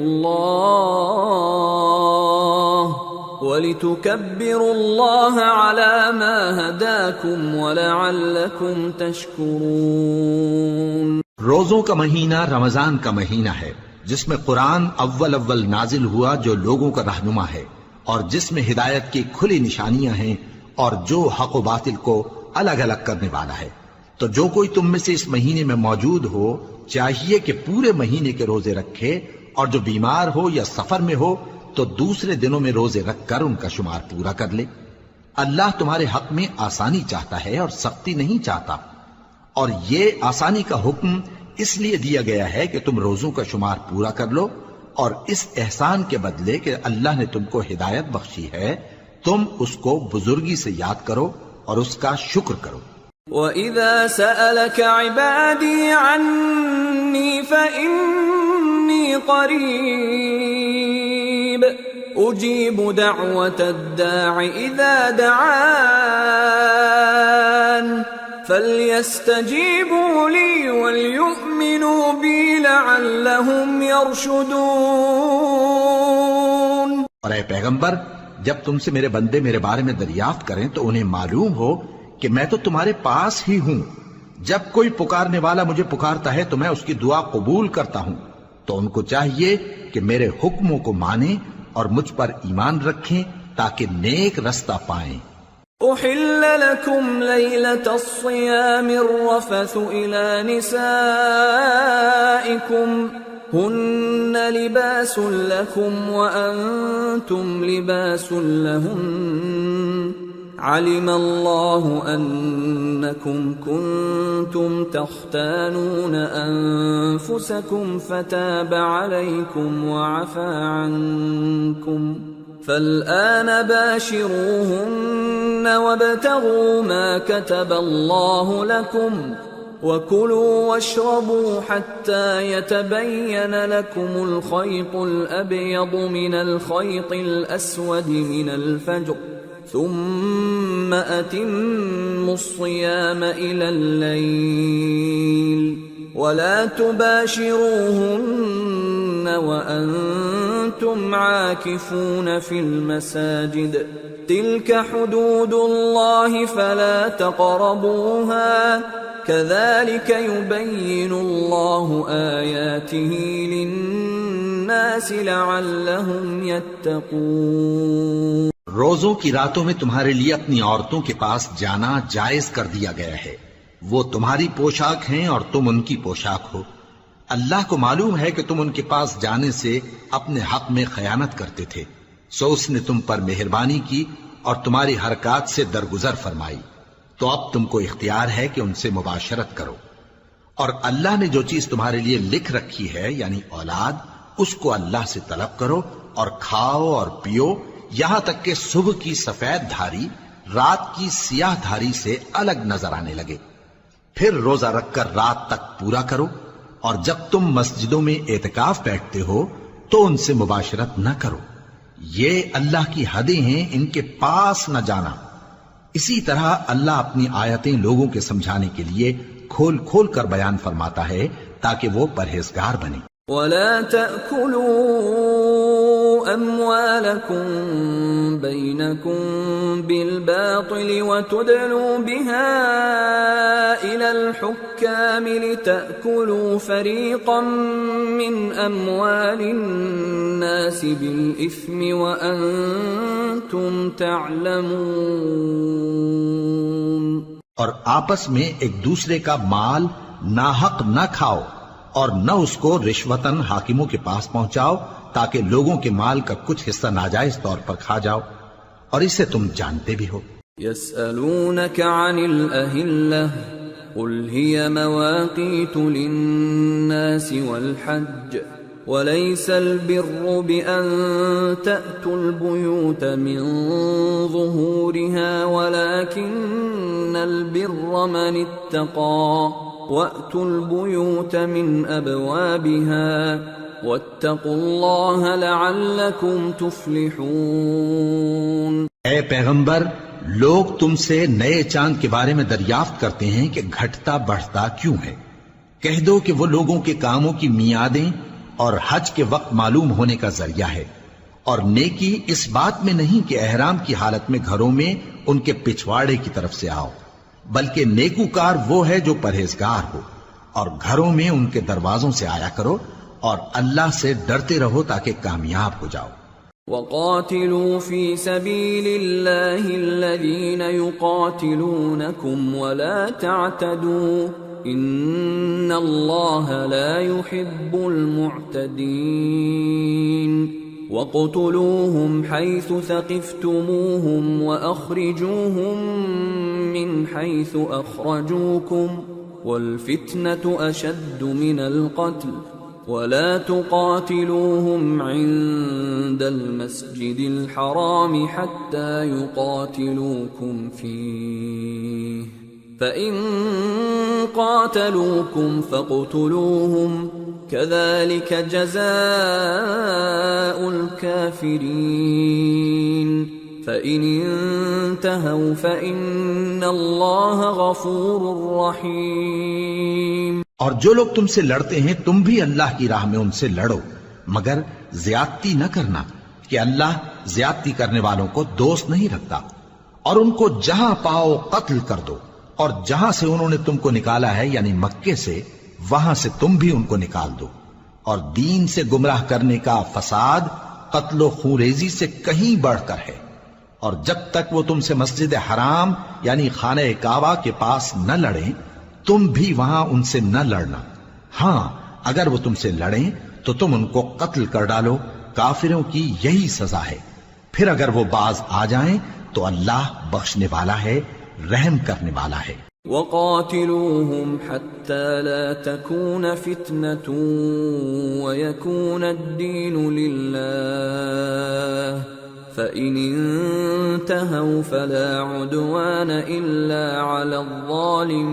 الله على ما هداكم ولعلكم تشكرون۔ روزوں کا مہینہ رمضان کا مہینہ ہے جس میں قرآن اول نازل ہوا، جو لوگوں کا رہنما ہے اور جس میں ہدایت کی کھلی نشانیاں ہیں اور جو حق و باطل کو الگ الگ کرنے والا ہے۔ تو جو کوئی تم میں سے اس مہینے میں موجود ہو چاہیے کہ پورے مہینے کے روزے رکھے، اور جو بیمار ہو یا سفر میں ہو تو دوسرے دنوں میں روزے رکھ کر ان کا شمار پورا کر لے۔ اللہ تمہارے حق میں آسانی چاہتا ہے اور سختی نہیں چاہتا، اور یہ آسانی کا حکم اس لیے دیا گیا ہے کہ تم روزوں کا شمار پورا کر لو، اور اس احسان کے بدلے کہ اللہ نے تم کو ہدایت بخشی ہے تم اس کو بزرگی سے یاد کرو اور اس کا شکر کرو۔ وَإِذَا سَأَلَكَ عِبَادِي عَنِّي فَإِنِّي قَرِيبٌ أُجِيبُ دَعْوَةَ الدَّاعِ إِذَا دَعَانِ فَلْيَسْتَجِيبُوا لِي وَلْيُؤْمِنُوا بِي لَعَلَّهُمْ يَرْشُدُونَ۔ اور اے پیغمبر، جب تم سے میرے بندے میرے بارے میں دریافت کریں تو انہیں معلوم ہو کہ میں تو تمہارے پاس ہی ہوں۔ جب کوئی پکارنے والا مجھے پکارتا ہے تو میں اس کی دعا قبول کرتا ہوں، تو ان کو چاہیے کہ میرے حکموں کو مانیں اور مجھ پر ایمان رکھیں تاکہ نیک رستہ پائیں۔ أحل لكم ليلة الصيام الرفث إلى نسائكم هن لباس لكم وأنتم لباس لهن علم الله أنكم كنتم تختانون أنفسكم فتاب عليكم وعفى عنكم فالآن باشروهن وابتغوا ما كتب الله لكم وكلوا واشربوا حتى يتبين لكم الخيط الأبيض من الخيط الأسود من الفجر ثم أتموا الصيام إلى الليل ولا تباشروهن وأنتم عاكفون في المساجد تلك حدود الله فلا تقربوها كذلك يبين الله آياته للناس لعلهم يتقون۔ روزوں کی راتوں میں تمہارے لیے اپنی عورتوں کے پاس جانا جائز کر دیا گیا ہے، وہ تمہاری پوشاک ہیں اور تم ان کی پوشاک ہو۔ اللہ کو معلوم ہے کہ تم ان کے پاس جانے سے اپنے حق میں خیانت کرتے تھے، سو اس نے تم پر مہربانی کی اور تمہاری حرکات سے درگزر فرمائی، تو اب تم کو اختیار ہے کہ ان سے مباشرت کرو۔ اور اللہ نے جو چیز تمہارے لیے لکھ رکھی ہے یعنی اولاد، اس کو اللہ سے طلب کرو اور کھاؤ اور پیو یہاں تک کہ صبح کی سفید دھاری رات کی سیاہ دھاری سے الگ نظر آنے لگے، پھر روزہ رکھ کر رات تک پورا کرو، اور جب تم مسجدوں میں اعتکاف بیٹھتے ہو تو ان سے مباشرت نہ کرو، یہ اللہ کی حدیں ہیں، ان کے پاس نہ جانا۔ اسی طرح اللہ اپنی آیتیں لوگوں کے سمجھانے کے لیے کھول کھول کر بیان فرماتا ہے تاکہ وہ پرہیزگار بنے۔ وَلَا تَأْكُلُوا أَمْوَالَكُمْ بينكم بالباطل وتدلوا بها إلى الحكام لتأكلوا فريقا من أموال الناس بالإثم وأنتم تعلمون۔ اور آپس میں ایک دوسرے کا مال ناحق نہ کھاؤ اور نہ اس کو رشوتاً حاکموں کے پاس پہنچاؤ تاکہ لوگوں کے مال کا کچھ حصہ ناجائز طور پر کھا جاؤ، اور اسے تم جانتے بھی ہو۔ يسألونك عن الأهلة قل هي مواقيت للناس والحج وليس البر بأن تأتوا البيوت من ظهورها ولكن البر من اتقى وأتوا البيوت من أبوابها واتقوا الله لعلكم تفلحون۔ اے پیغمبر، لوگ تم سے نئے چاند کے بارے میں دریافت کرتے ہیں کہ گھٹتا بڑھتا کیوں ہے۔ کہہ دو کہ وہ لوگوں کے کاموں کی میعادیں اور حج کے وقت معلوم ہونے کا ذریعہ ہے، اور نیکی اس بات میں نہیں کہ احرام کی حالت میں گھروں میں ان کے پچھواڑے کی طرف سے آؤ، بلکہ نیکوکار وہ ہے جو پرہیزگار ہو، اور گھروں میں ان کے دروازوں سے آیا کرو اور اللہ سے ڈرتے رہو تاکہ کامیاب ہو جاؤ۔ وَقَاتِلُوا فِي سَبِيلِ اللَّهِ الَّذِينَ يُقَاتِلُونَكُمْ وَلَا تَعْتَدُوا إِنَّ اللَّهَ لَا يُحِبُّ الْمُعْتَدِينَ وَاقْتُلُوهُمْ حَيْثُ ثَقِفْتُمُوهُمْ وَأَخْرِجُوهُمْ مِنْ حَيْثُ أَخْرَجُوكُمْ وَالْفِتْنَةُ أَشَدُّ مِنَ الْقَتْلِ وَلَا تُقَاتِلُوهُمْ عِندَ الْمَسْجِدِ الْحَرَامِ حَتَّى يُقَاتِلُوكُمْ فِيهِ فَإِن قَاتَلُوكُمْ فَاقْتُلُوهُمْ كَذَلِكَ جَزَاءُ الْكَافِرِينَ فَإِنِ انْتَهَوْا فَإِنَّ اللَّهَ غَفُورٌ رَحِيمٌ۔ اور جو لوگ تم سے لڑتے ہیں تم بھی اللہ کی راہ میں ان سے لڑو، مگر زیادتی نہ کرنا کہ اللہ زیادتی کرنے والوں کو دوست نہیں رکھتا، اور ان کو جہاں پاؤ قتل کر دو، اور جہاں سے انہوں نے تم کو نکالا ہے یعنی مکے سے، وہاں سے تم بھی ان کو نکال دو۔ اور دین سے گمراہ کرنے کا فساد قتل و خونریزی سے کہیں بڑھ کر ہے، اور جب تک وہ تم سے مسجد حرام یعنی خانہ کعبہ کے پاس نہ لڑیں تم بھی وہاں ان سے نہ لڑنا۔ ہاں اگر وہ تم سے لڑیں تو تم ان کو قتل کر ڈالو، کافروں کی یہی سزا ہے۔ پھر اگر وہ باز آ جائیں تو اللہ بخشنے والا ہے، رحم کرنے والا ہے۔ وَقَاتِلُوهُمْ حَتَّى لَا تَكُونَ فِتْنَةٌ وَيَكُونَ الدِّينُ لِلَّهِ فَإِنِ انْتَهَوْا فَلَا عُدْوَانَ إِلَّا عَلَى الظَّالِمِينَ۔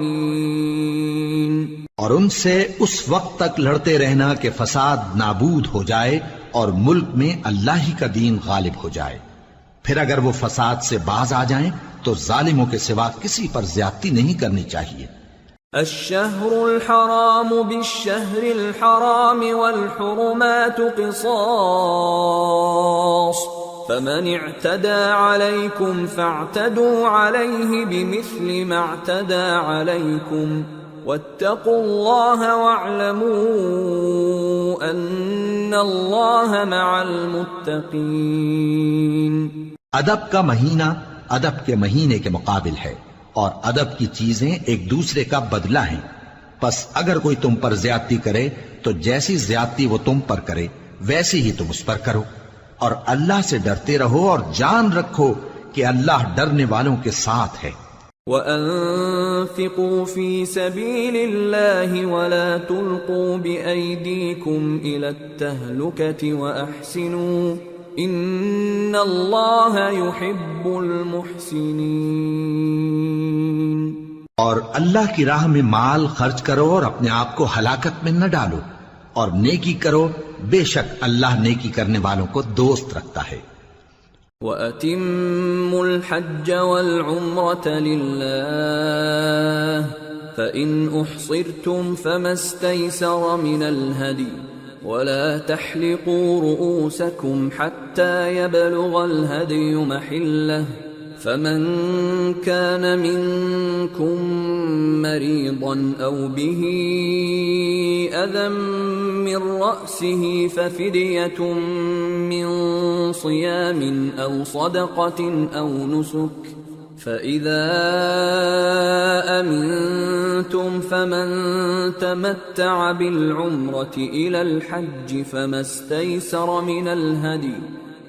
اور ان سے اس وقت تک لڑتے رہنا کہ فساد نابود ہو جائے اور ملک میں اللہ ہی کا دین غالب ہو جائے۔ پھر اگر وہ فساد سے باز آ جائیں تو ظالموں کے سوا کسی پر زیادتی نہیں کرنی چاہیے۔ الشهر الحرام بالشهر الحرام والحرمات قصاص فمن اعتدى عليكم فاعتدوا عليه بمثل ما اعتدى عليكم واتقوا الله واعلموا ان الله مع المتقين۔ ادب کا مہینہ ادب کے مہینے کے مقابل ہے، اور ادب کی چیزیں ایک دوسرے کا بدلہ ہیں۔ پس اگر کوئی تم پر زیادتی کرے تو جیسی زیادتی وہ تم پر کرے ویسی ہی تم اس پر کرو، اور اللہ سے ڈرتے رہو اور جان رکھو کہ اللہ ڈرنے والوں کے ساتھ ہے۔ وَأَنفِقُوا فِي سَبِيلِ اللَّهِ وَلَا تُلْقُوا بِأَيْدِيكُمْ إِلَى التَّهْلُكَةِ وَأَحْسِنُوا إِنَّ اللَّهَ يُحِبُّ الْمُحْسِنِينَ۔ اور اللہ کی راہ میں مال خرچ کرو اور اپنے آپ کو ہلاکت میں نہ ڈالو، اور نیکی کرو، بے شک اللہ نیکی کرنے والوں کو دوست رکھتا ہے۔ وَأَتِمُّوا الْحَجَّ وَالْعُمْرَةَ لِلَّهِ فَإِنْ أُحْصِرْتُمْ فَمَا اسْتَيْسَرَ مِنَ الْهَدْيِ ولا تحلقوا رؤوسكم حتى يبلغ الهدي محله فمن كان منكم مريضا أو به أذى من رأسه ففدية من صيام أو صدقة أو نسك فإذا أمنتم فمن تمتع بالعمرة إلى الحج فما استيسر من الهدي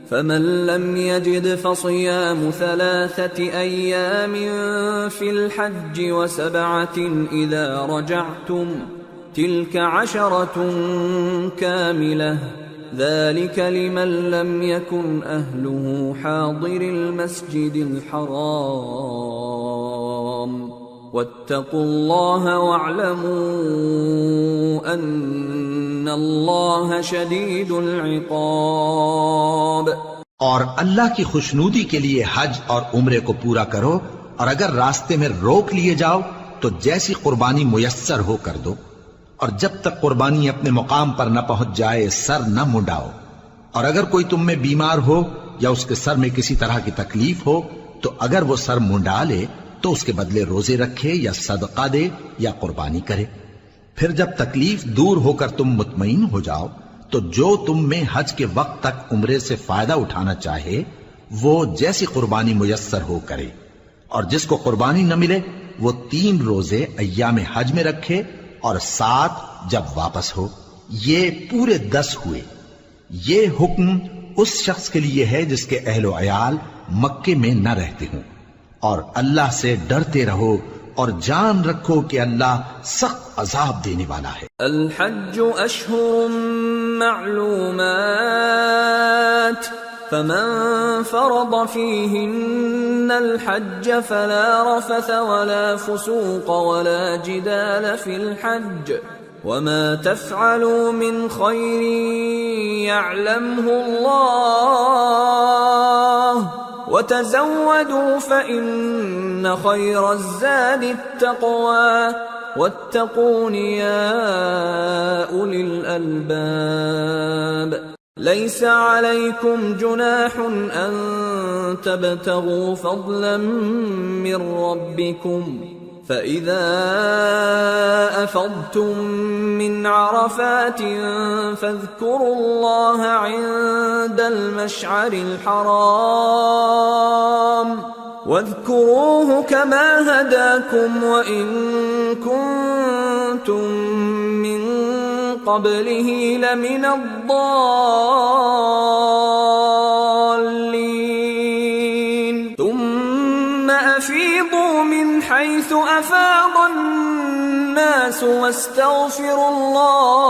فمن لم يجد فصيام 3 أيام في الحج و7 إذا رجعتم تلك 10 كاملة ذلك لمن لم يكن أهله حاضر المسجد الحرام واتقوا الله واعلموا أن الله شديد العقاب. اور اللہ کی خوشنودی کے لیے حج اور عمرے کو پورا کرو، اور اگر راستے میں روک لیے جاؤ تو جیسی قربانی میسر ہو کر دو، اور جب تک قربانی اپنے مقام پر نہ پہنچ جائے سر نہ منڈاؤ، اور اگر کوئی تم میں بیمار ہو یا اس کے سر میں کسی طرح کی تکلیف ہو تو اگر وہ سر منڈا لے تو اس کے بدلے روزے رکھے یا صدقہ دے یا قربانی کرے. پھر جب تکلیف دور ہو کر تم مطمئن ہو جاؤ تو جو تم میں حج کے وقت تک عمرے سے فائدہ اٹھانا چاہے وہ جیسی قربانی میسر ہو کرے، اور جس کو قربانی نہ ملے وہ 3 روزے ایام حج میں رکھے اور 7 جب واپس ہو. یہ پورے 10 ہوئے. یہ حکم اس شخص کے لیے ہے جس کے اہل و عیال مکے میں نہ رہتے ہوں. اور اللہ سے ڈرتے رہو اور جان رکھو کہ اللہ سخت عذاب دینے والا ہے. الحج اشہر معلومات فمن فرض فيهن الحج فلا رفث ولا فسوق ولا جدال في الحج وما تفعلوا من خير يعلمه الله وتزودوا فإن خير الزاد التقوى واتقون يا أولي الألباب. ليس عليكم جناح أن تبتغوا فضلا من ربكم فإذا أفضتم من عرفات فاذكروا الله عند المشعر الحرام واذكروه كما هداكم وإن كنتم من قبله لمن الضالين ثم أفيضوا من حيث أفاض الناس واستغفروا الله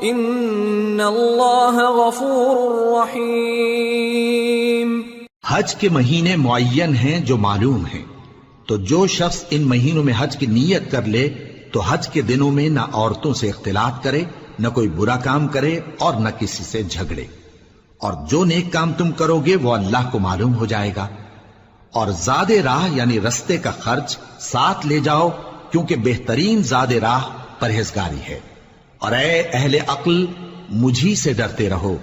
إن الله غفور رحيم. حج کے مہینے معین ہیں جو معلوم ہیں، تو جو شخص ان مہینوں میں حج کی نیت کر لے تو حج کے دنوں میں نہ عورتوں سے اختلاط کرے، نہ کوئی برا کام کرے اور نہ کسی سے جھگڑے، اور جو نیک کام تم کرو گے وہ اللہ کو معلوم ہو جائے گا. اور زاد راہ یعنی رستے کا خرچ ساتھ لے جاؤ کیونکہ بہترین زاد راہ پرہیزگاری ہے. اور اے اہل عقل مجھی سے ڈرتے رہو،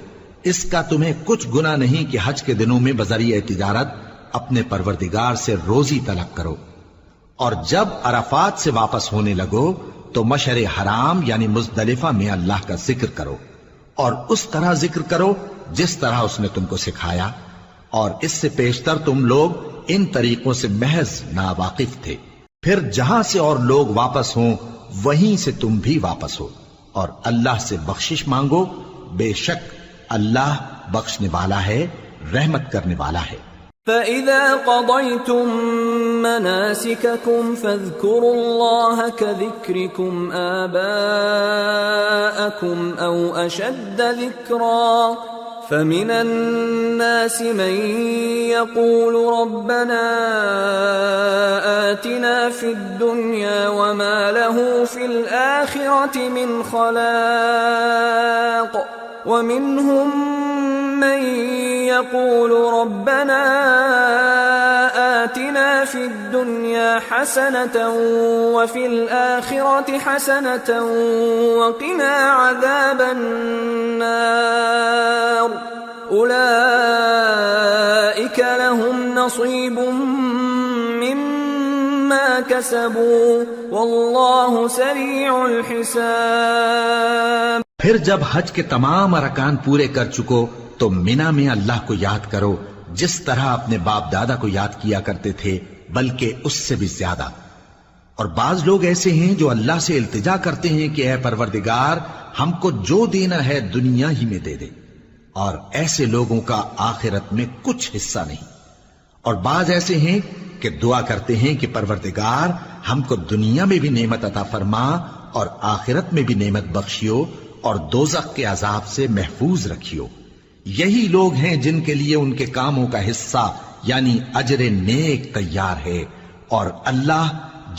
اس کا تمہیں کچھ گناہ نہیں کہ حج کے دنوں میں بذریعہ تجارت اپنے پروردگار سے روزی طلب کرو. اور جب عرفات سے واپس ہونے لگو تو مشعر حرام یعنی مزدلفہ میں اللہ کا ذکر کرو، اور اس طرح ذکر کرو جس طرح اس نے تم کو سکھایا، اور اس سے پیشتر تم لوگ ان طریقوں سے محض ناواقف تھے. پھر جہاں سے اور لوگ واپس ہوں وہیں سے تم بھی واپس ہو، اور اللہ سے بخشش مانگو، بے شک اللہ بخشنے والا ہے، رحمت کرنے والا ہے. فَإِذَا قَضَيْتُم مَّنَاسِكَكُمْ فَاذْكُرُوا اللَّهَ كَذِكْرِكُمْ آبَاءَكُمْ أَوْ أَشَدَّ ذِكْرًا فَمِنَ النَّاسِ مَن يَقُولُ رَبَّنَا آتِنَا فِي الدُّنْيَا وَمَا لَهُ فِي الْآخِرَةِ مِنْ خَلَاقٍ وَمِنْهُم من يقول ربنا آتنا في الدنيا حسنة وفي الآخرة حسنة وقنا عذاب النار أولئك لهم نصيب مما كسبوا والله سريع الحساب۔ پھر جب حج کے تمام ارکان پورے کر چکو تو مینا میں اللہ کو یاد کرو جس طرح اپنے باپ دادا کو یاد کیا کرتے تھے، بلکہ اس سے بھی زیادہ۔ اور بعض لوگ ایسے ہیں جو اللہ سے التجا کرتے ہیں کہ اے پروردگار ہم کو جو دینا ہے دنیا ہی میں دے دے، اور ایسے لوگوں کا آخرت میں کچھ حصہ نہیں۔ اور بعض ایسے ہیں کہ دعا کرتے ہیں کہ پروردگار ہم کو دنیا میں بھی نعمت عطا فرما اور آخرت میں بھی نعمت بخشیو اور دوزخ کے عذاب سے محفوظ رکھیو۔ یہی لوگ ہیں جن کے لیے ان کے کاموں کا حصہ یعنی اجر نیک تیار ہے، اور اللہ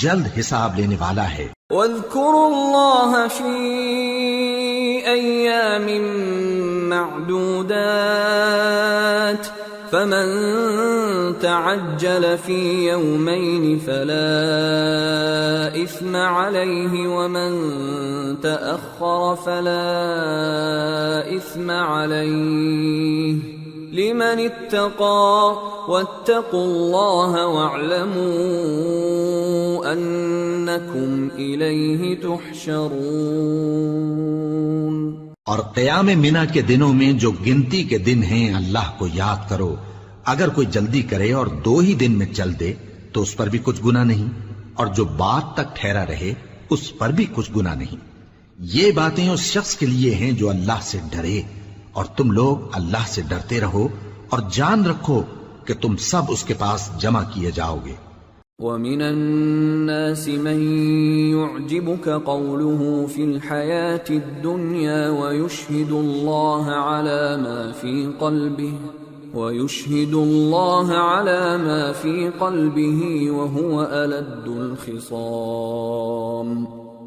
جلد حساب لینے والا ہے۔ واذكروا الله في أيام معدودات فمن تعجل في يومين فلا إثم عليه ومن تأخر فلا إثم عليه لمن اتقى واتقوا الله واعلموا أنكم إليه تحشرون۔ اور قیام منا کے دنوں میں جو گنتی کے دن ہیں اللہ کو یاد کرو۔ اگر کوئی جلدی کرے اور 2 ہی دن میں چل دے تو اس پر بھی کچھ گناہ نہیں، اور جو بات تک ٹھہرا رہے اس پر بھی کچھ گناہ نہیں۔ یہ باتیں اس شخص کے لیے ہیں جو اللہ سے ڈرے، اور تم لوگ اللہ سے ڈرتے رہو اور جان رکھو کہ تم سب اس کے پاس جمع کیے جاؤ گے۔ وَمِنَ النَّاسِ مَن يُعْجِبُكَ قَوْلُهُ فِي الْحَيَاةِ الدُّنْيَا وَيُشْهِدُ اللَّهَ عَلَى مَا فِي قَلْبِهِ وَهُوَ أَلَدُّ الْخِصَامِ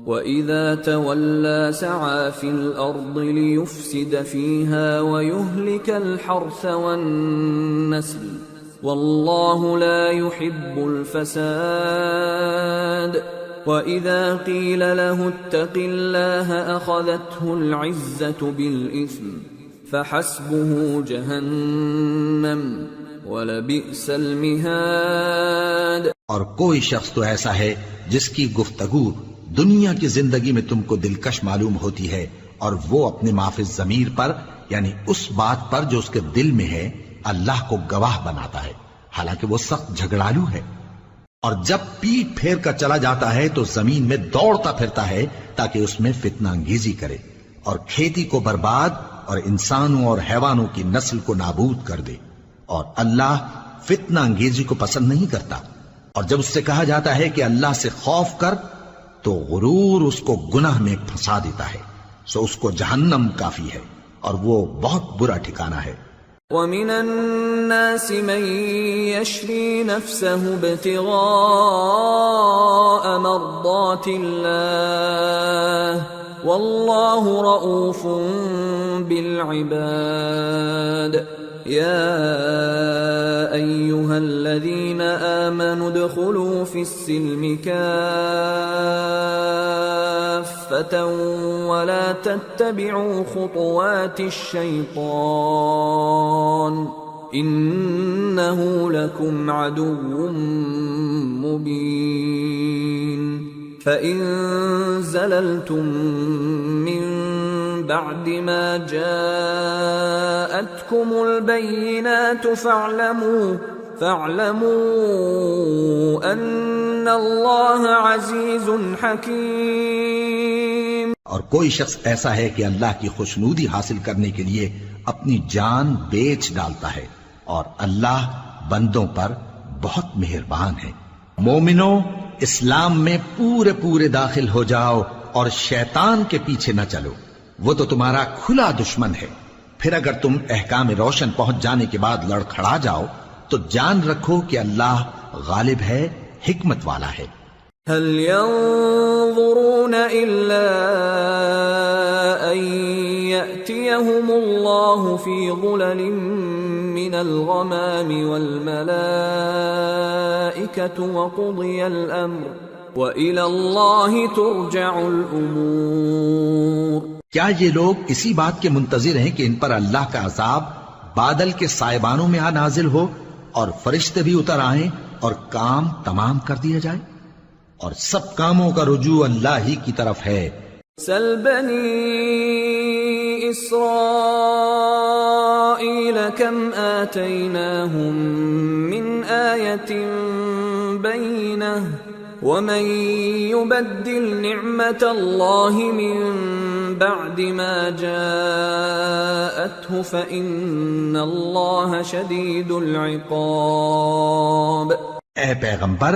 وَإِذَا تَوَلَّى سَعَى فِي الْأَرْضِ لِيُفْسِدَ فِيهَا وَيُهْلِكَ الْحَرْثَ وَالنَّسْلَ وَاللَّهُ لَا يُحِبُّ الْفَسَادَ وَإِذَا قِيلَ لَهُ اتَّقِ اللَّهَ أَخَذَتْهُ الْعِزَّةُ بِالْإِثْمِ فَحَسْبُهُ جَهَنَّمُ وَلَبِئْسَ الْمِهَادُ۔ اور کوئی شخص تو ایسا ہے جس کی گفتگو دنیا کی زندگی میں تم کو دلکش معلوم ہوتی ہے، اور وہ اپنے معافی ضمیر پر یعنی اس بات پر جو اس کے دل میں ہے اللہ کو گواہ بناتا ہے، حالانکہ وہ سخت جھگڑالو ہے۔ اور جب پیٹ پھیر کر چلا جاتا ہے تو زمین میں دوڑتا پھرتا ہے تاکہ اس میں فتنہ انگیزی کرے اور کھیتی کو برباد اور انسانوں اور حیوانوں کی نسل کو نابود کر دے، اور اللہ فتنہ انگیزی کو پسند نہیں کرتا۔ اور جب اس سے کہا جاتا ہے کہ اللہ سے خوف کر تو غرور اس کو گناہ میں پھنسا دیتا ہے، سو اس کو جہنم کافی ہے اور وہ بہت برا ٹھکانہ ہے۔ وَمِنَ النَّاسِ مَن يَشْرِي نَفْسَهُ ابْتِغَاءَ مَرْضَاتِ اللَّهِ وَاللَّهُ رَءُوفٌ بِالْعِبَادِ يَا أَيُّهَا الَّذِينَ آمَنُوا ادْخُلُوا فِي السِّلْمِ كَافَّةً وَلَا تَتَّبِعُوا خُطُوَاتِ الشَّيْطَانِ إِنَّهُ لَكُمْ عَدُوٌّ مُّبِينٌ فَإِن زَلَلْتُم مِّن بَعْدِ مَا جَاءَتْكُمُ الْبَيِّنَاتُ فَاعْلَمُوا أَنَّ اللَّهَ عَزِيزٌ حَكِيمٌ۔ اور کوئی شخص ایسا ہے کہ اللہ کی خوشنودی حاصل کرنے کے لیے اپنی جان بیچ ڈالتا ہے، اور اللہ بندوں پر بہت مہربان ہے۔ مومنو، اسلام میں پورے پورے داخل ہو جاؤ اور شیطان کے پیچھے نہ چلو، وہ تو تمہارا کھلا دشمن ہے۔ پھر اگر تم احکام روشن پہنچ جانے کے بعد لڑکھڑا جاؤ تو جان رکھو کہ اللہ غالب ہے، حکمت والا ہے۔ هل ينظرون إلا أن يأتيهم الله في ظلل من الغمام والملائكة وقضي الأمر وإلى الله ترجع الأمور۔ کیا یہ لوگ اسی بات کے منتظر ہیں کہ ان پر اللہ کا عذاب بادل کے سائبانوں میں نازل ہو اور فرشتے بھی اتر آئیں اور کام تمام کر دیا جائے؟ اور سب کاموں کا رجوع اللہ ہی کی طرف ہے۔ سل بنی اسرائیل کم آتیناہم من آیت بینہ ومن يبدل نعمت اللہ من بعد ما جاءته فإن اللہ شدید العقاب۔ اے پیغمبر،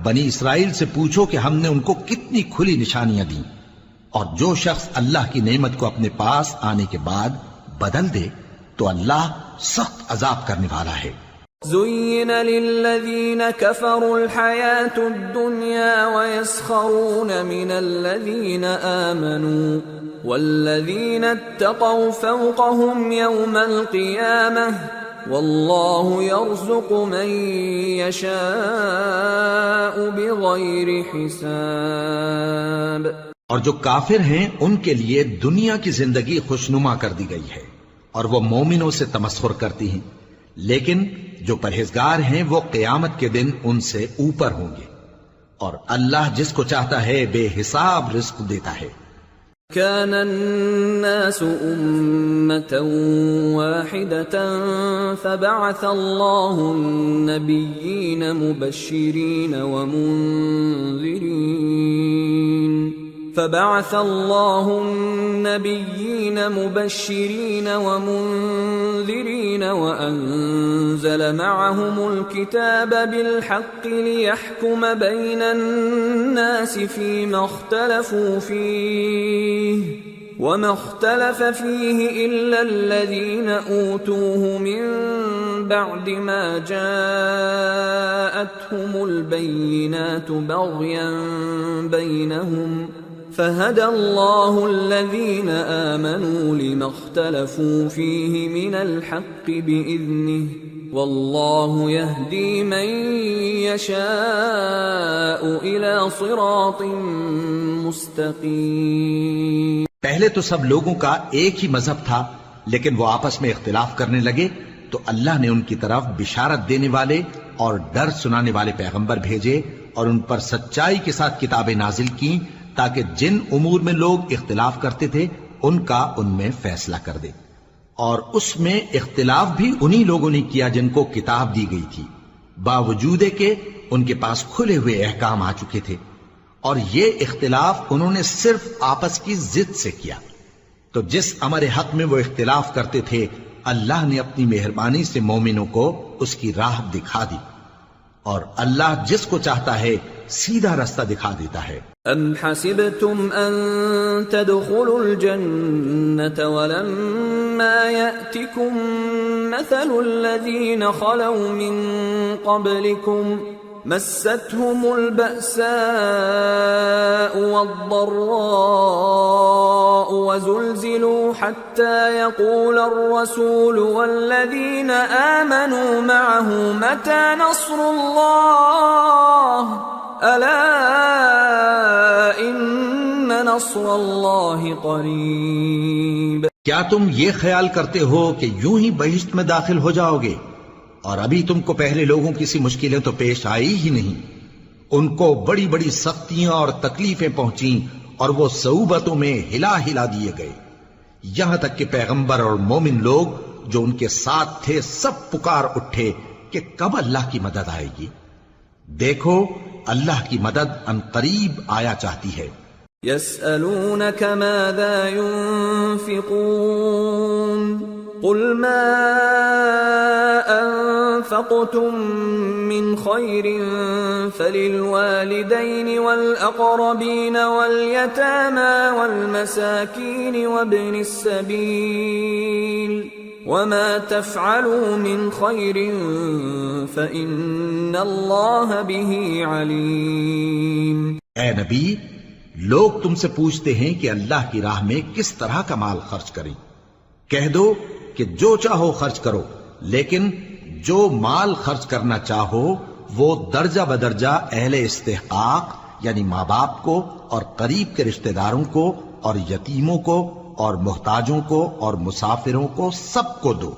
بنی اسرائیل سے پوچھو کہ ہم نے ان کو کتنی کھلی نشانیاں دیں، اور جو شخص اللہ کی نعمت کو اپنے پاس آنے کے بعد بدل دے تو اللہ سخت عذاب کرنے والا ہے۔ زين للذين كفروا الحياة الدنيا ويسخرون من الذين آمنوا والذين اتقوا فوقهم يوم القيامة والله يرزق من يشاء بغير حساب۔ اور جو کافر ہیں ان کے لیے دنیا کی زندگی خوشنما کر دی گئی ہے اور وہ مومنوں سے تمسخر کرتی ہیں، لیکن جو پرہیزگار ہیں وہ قیامت کے دن ان سے اوپر ہوں گے، اور اللہ جس کو چاہتا ہے بے حساب رزق دیتا ہے۔ كان الناس أمة واحدة فبعث الله النبيين مبشرين ومنذرين وأنزل معهم الكتاب بالحق ليحكم بين الناس فيما اختلفوا فيه وما اختلف فيه إلا الذين أوتوه من بعد ما جاءتهم البينات بغيا بينهم فهدى الله الذين آمنوا لما اختلفوا فيه من الحق بإذنه والله يهدي من يشاء إلى صراط مستقيم۔ پہلے تو سب لوگوں کا ایک ہی مذہب تھا، لیکن وہ آپس میں اختلاف کرنے لگے تو اللہ نے ان کی طرف بشارت دینے والے اور ڈر سنانے والے پیغمبر بھیجے اور ان پر سچائی کے ساتھ کتابیں نازل کی تاکہ جن امور میں لوگ اختلاف کرتے تھے ان کا ان میں فیصلہ کر دے، اور اس میں اختلاف بھی انہی لوگوں نے کیا جن کو کتاب دی گئی تھی، باوجود کہ ان کے پاس کھلے ہوئے احکام آ چکے تھے، اور یہ اختلاف انہوں نے صرف آپس کی ضد سے کیا۔ تو جس امر حق میں وہ اختلاف کرتے تھے اللہ نے اپنی مہربانی سے مومنوں کو اس کی راہ دکھا دی، اور اللہ جس کو چاہتا ہے سیدھا رستہ دکھا دیتا ہے۔ ام حسبتم ان تدخلوا الجنة ولما يأتكم مثل الذين خلوا من قبلكم مستهم البأساء والضراء وزلزلوا حتى يقول الرسول والذين آمنوا معه متى نصر الله ألا إن نصر الله قريب۔ کیا تم یہ خیال کرتے ہو کہ یوں ہی بہشت میں داخل ہو جاؤ گے، اور ابھی تم کو پہلے لوگوں کی سی مشکلیں تو پیش آئی ہی نہیں؟ ان کو بڑی بڑی سختیاں اور تکلیفیں پہنچیں اور وہ صعوبتوں میں ہلا ہلا دیے گئے، یہاں تک کہ پیغمبر اور مومن لوگ جو ان کے ساتھ تھے سب پکار اٹھے کہ کب اللہ کی مدد آئے گی۔ دیکھو اللہ کی مدد ان قریب آیا چاہتی ہے۔ يسألونك ماذا ينفقون قل ما أنفقتم من خير فللوالدين والأقربين واليتامى والمساكين وابن السبيل وما تفعلوا من خير فإن الله به عليم۔ اے نبی، لوگ تم سے پوچھتے ہیں کہ اللہ کی راہ میں کس طرح کا مال خرچ کریں، کہہ دو کہ جو چاہو خرچ کرو، لیکن جو مال خرچ کرنا چاہو وہ درجہ بدرجہ اہل استحقاق یعنی ماں باپ کو اور قریب کے رشتہ داروں کو اور یتیموں کو اور محتاجوں کو اور مسافروں کو سب کو دو،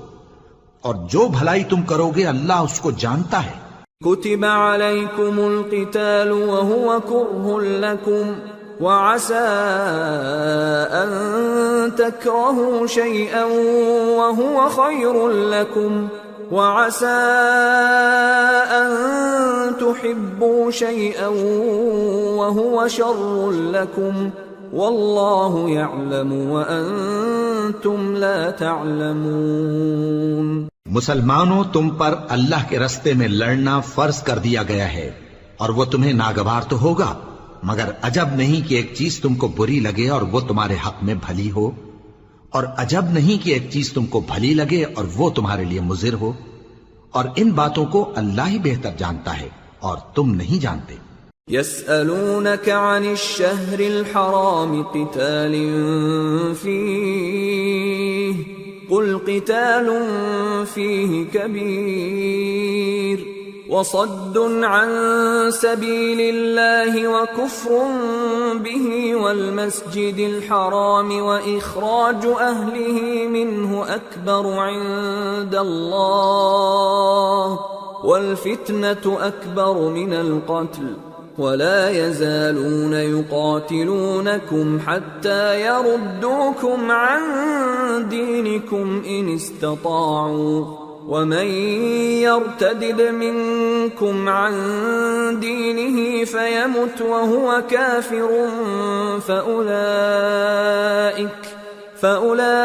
اور جو بھلائی تم کرو گے اللہ اس کو جانتا ہے۔ كتب عليكم القتال وهو كره لكم وعسى أن تكرهوا شيئا وهو خير لكم وعسى أن تحبوا شيئا وهو شر لكم والله يعلم وأنتم لا تعلمون۔ مسلمانوں، تم پر اللہ کے رستے میں لڑنا فرض کر دیا گیا ہے، اور وہ تمہیں ناگوار تو ہوگا، مگر عجب نہیں کہ ایک چیز تم کو بری لگے اور وہ تمہارے حق میں بھلی ہو، اور عجب نہیں کہ ایک چیز تم کو بھلی لگے اور وہ تمہارے لیے مضر ہو، اور ان باتوں کو اللہ ہی بہتر جانتا ہے اور تم نہیں جانتے۔ يسألونك عن الشهر الحرام قتال فيه قل قتال فيه كبير وصد عن سبيل الله وكفر به والمسجد الحرام وإخراج أهله منه أكبر عند الله والفتنة أكبر من القتل ولا يزالون يقاتلونكم حتى يردوكم عن دينكم إن استطاعوا ومن يرتدد منكم عن دينه فيمت وهو كافر فأولئك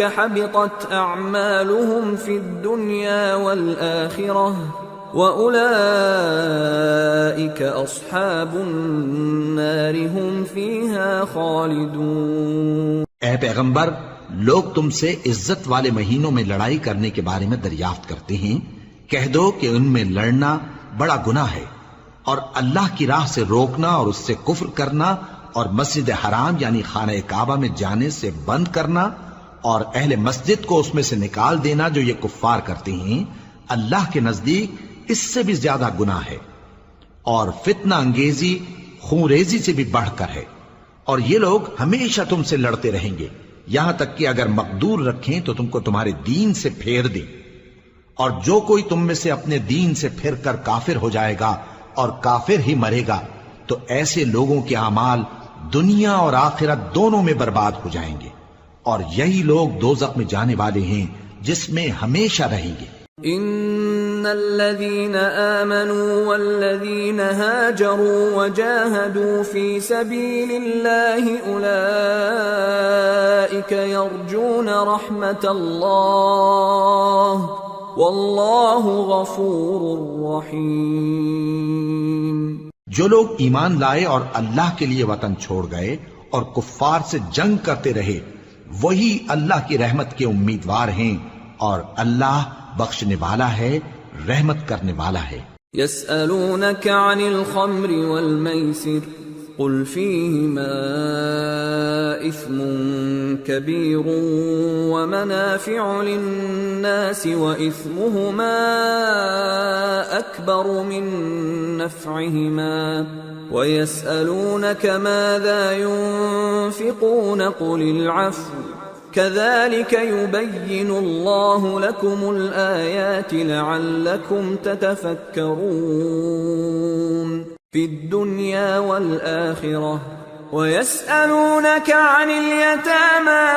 حبطت أعمالهم في الدنيا والآخرة وَأُولَئِكَ أَصْحَابُ النَّارِ هُمْ فِيهَا خَالِدُونَ۔ اے پیغمبر، لوگ تم سے عزت والے مہینوں میں لڑائی کرنے کے بارے میں دریافت کرتے ہیں، کہہ دو کہ ان میں لڑنا بڑا گناہ ہے، اور اللہ کی راہ سے روکنا اور اس سے کفر کرنا اور مسجد حرام یعنی خانہ کعبہ میں جانے سے بند کرنا اور اہل مسجد کو اس میں سے نکال دینا جو یہ کفار کرتے ہیں، اللہ کے نزدیک اس سے بھی زیادہ گناہ ہے، اور فتنہ انگیزی خونریزی سے بھی بڑھ کر ہے، اور یہ لوگ ہمیشہ تم سے لڑتے رہیں گے یہاں تک کہ اگر مقدور رکھیں تو تم کو تمہارے دین سے پھیر دیں، اور جو کوئی تم میں سے اپنے دین سے پھر کر کافر ہو جائے گا اور کافر ہی مرے گا تو ایسے لوگوں کے اعمال دنیا اور آخرت دونوں میں برباد ہو جائیں گے، اور یہی لوگ دوزخ میں جانے والے ہیں جس میں ہمیشہ رہیں گے۔ ان الذين آمنوا والذين هاجروا وجاهدوا في سبيل الله اولئك يرجون رحمة الله والله غفور رحيم۔ جو لوگ ایمان لائے اور اللہ کے لیے وطن چھوڑ گئے اور کفار سے جنگ کرتے رہے وہی اللہ کی رحمت کے امیدوار ہیں، اور اللہ بخشنے والا ہے، رحمت کرنے والا ہے۔ يسألونك عن الخمر والميسر قل فيهما إثم كبير ومنافع للناس وإثمهما أكبر من نفعهما ويسألونك ماذا ينفقون قل العفو كذلك يبين الله لكم الآيات لعلكم تتفكرون في الدنيا والآخرة ويسألونك عن اليتامى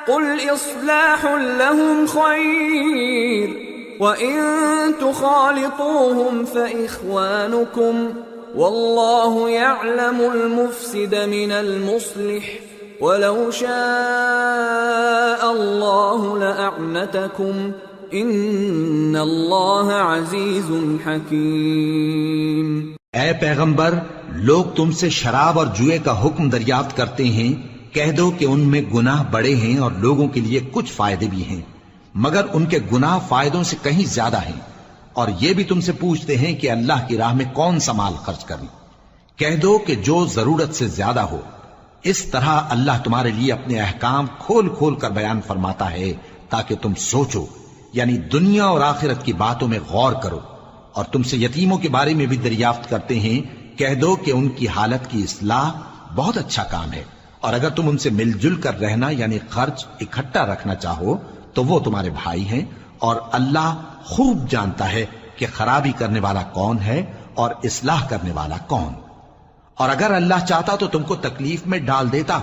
قل إصلاح لهم خير وإن تخالطوهم فإخوانكم والله يعلم المفسد من المصلح وَلَوْ شَاءَ اللَّهُ لَأَعْنَتَكُمْ إِنَّ اللَّهَ عَزِيزٌ حَكِيمٌ۔ اے پیغمبر، لوگ تم سے شراب اور جوئے کا حکم دریافت کرتے ہیں، کہہ دو کہ ان میں گناہ بڑے ہیں اور لوگوں کے لیے کچھ فائدے بھی ہیں، مگر ان کے گناہ فائدوں سے کہیں زیادہ ہیں، اور یہ بھی تم سے پوچھتے ہیں کہ اللہ کی راہ میں کون سا مال خرچ کریں، کہہ دو کہ جو ضرورت سے زیادہ ہو، اس طرح اللہ تمہارے لیے اپنے احکام کھول کھول کر بیان فرماتا ہے تاکہ تم سوچو، یعنی دنیا اور آخرت کی باتوں میں غور کرو۔ اور تم سے یتیموں کے بارے میں بھی دریافت کرتے ہیں، کہہ دو کہ ان کی حالت کی اصلاح بہت اچھا کام ہے، اور اگر تم ان سے مل جل کر رہنا یعنی خرچ اکٹھا رکھنا چاہو تو وہ تمہارے بھائی ہیں، اور اللہ خوب جانتا ہے کہ خرابی کرنے والا کون ہے اور اصلاح کرنے والا کون۔ اور اگر اللہ چاہتا تو تم کو تکلیف میں ڈال دیتا،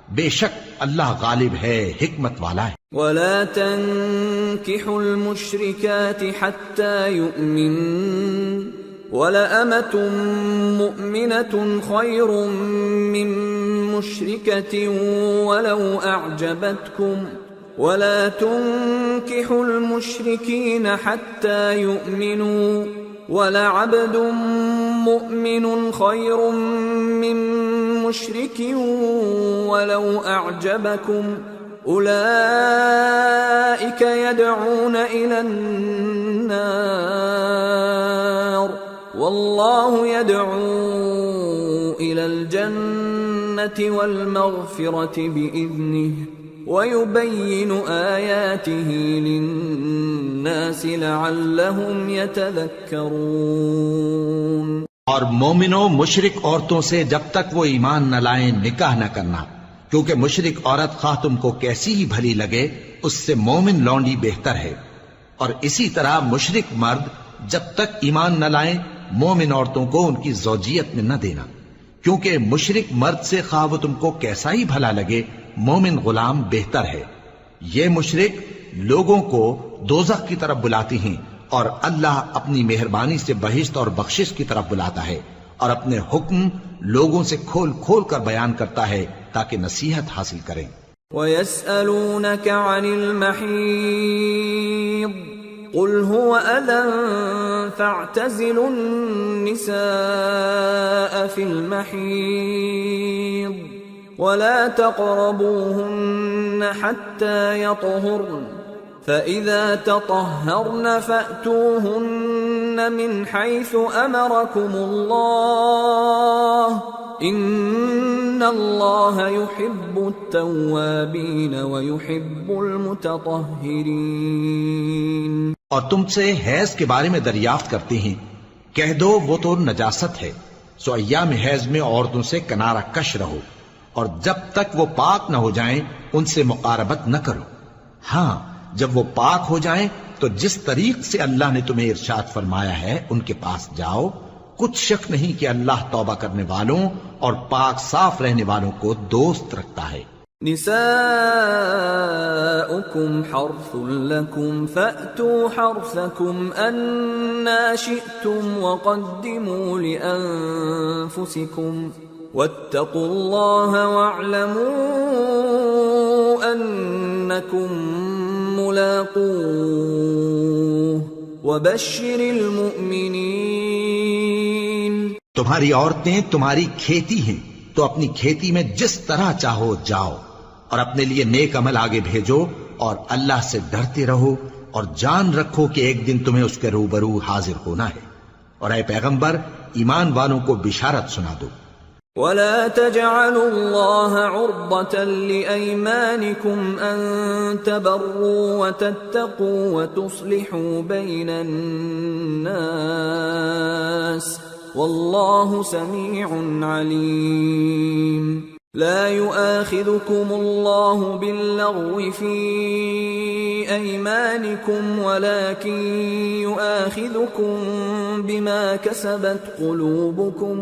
بے شک اللہ غالب ہے، حکمت والا ہے۔ ولا تنكحوا المشركات حتى يؤمنن ولأمة مؤمنة خير من مشركة ولو أعجبتكم ولا تنكحوا المشركين حتى يؤمنوا ولعبد مؤمن خير من مشرك ولو أعجبكم أولئك يدعون إلى النار والله يدعو إلى الجنة والمغفرة بإذنه وَيُبَيِّنُ آيَاتِهِ لِلنَّاسِ لَعَلَّهُمْ يَتَذَكَّرُونَ۔ اور مومنوں مشرک عورتوں سے جب تک وہ ایمان نہ لائیں نکاح نہ کرنا، کیونکہ مشرک عورت خواہ تم کو کیسی ہی بھلی لگے اس سے مومن لونڈی بہتر ہے۔ اور اسی طرح مشرک مرد جب تک ایمان نہ لائیں مومن عورتوں کو ان کی زوجیت میں نہ دینا، کیونکہ مشرک مرد سے خواہ وہ تم کو کیسا ہی بھلا لگے مومن غلام بہتر ہے۔ یہ مشرک لوگوں کو دوزخ کی طرف بلاتی ہیں، اور اللہ اپنی مہربانی سے بہشت اور بخشش کی طرف بلاتا ہے، اور اپنے حکم لوگوں سے کھول کھول کر بیان کرتا ہے تاکہ نصیحت حاصل کریں۔ وَيَسْأَلُونَكَ عَنِ الْمَحِيضِ قُلْ هُوَ أَذًى فَاعْتَزِلُوا النِّسَاءَ فِي الْمَحِيضِ ولا تقربوهن حتى يطهرن فإذا تطهرن فأتوهن من حيث أمركم الله إن الله يحب التوابين ويحب المتطهرين۔ اور تم سے حیض کے بارے میں دریافت کرتے ہیں، کہہ دو وہ تو نجاست ہے، سو ایام حیض میں عورتوں سے کنارہ کش رہو، اور جب تک وہ پاک نہ ہو جائیں ان سے مقاربت نہ کرو۔ ہاں جب وہ پاک ہو جائیں تو جس طریق سے اللہ نے تمہیں ارشاد فرمایا ہے ان کے پاس جاؤ، کچھ شک نہیں کہ اللہ توبہ کرنے والوں اور پاک صاف رہنے والوں کو دوست رکھتا ہے۔ نساؤكم حرث لكم فأتوا حرثكم أنا شئتم وقدموا لأنفسكم واتقوا الله واعلموا أنكم ملاقوه وبشر المؤمنين۔ تمہاری عورتیں تمہاری کھیتی ہیں تو اپنی کھیتی میں جس طرح چاہو جاؤ، اور اپنے لیے نیک عمل آگے بھیجو، اور اللہ سے ڈرتے رہو، اور جان رکھو کہ ایک دن تمہیں اس کے روبرو حاضر ہونا ہے۔ اور اے پیغمبر ایمان والوں کو بشارت سنا دو۔ ولا تجعلوا الله عرضة لأيمانكم أن تبروا وتتقوا وتصلحوا بين الناس والله سميع عليم۔ لا يؤاخذكم الله باللغو في أيمانكم ولكن يؤاخذكم بما كسبت قلوبكم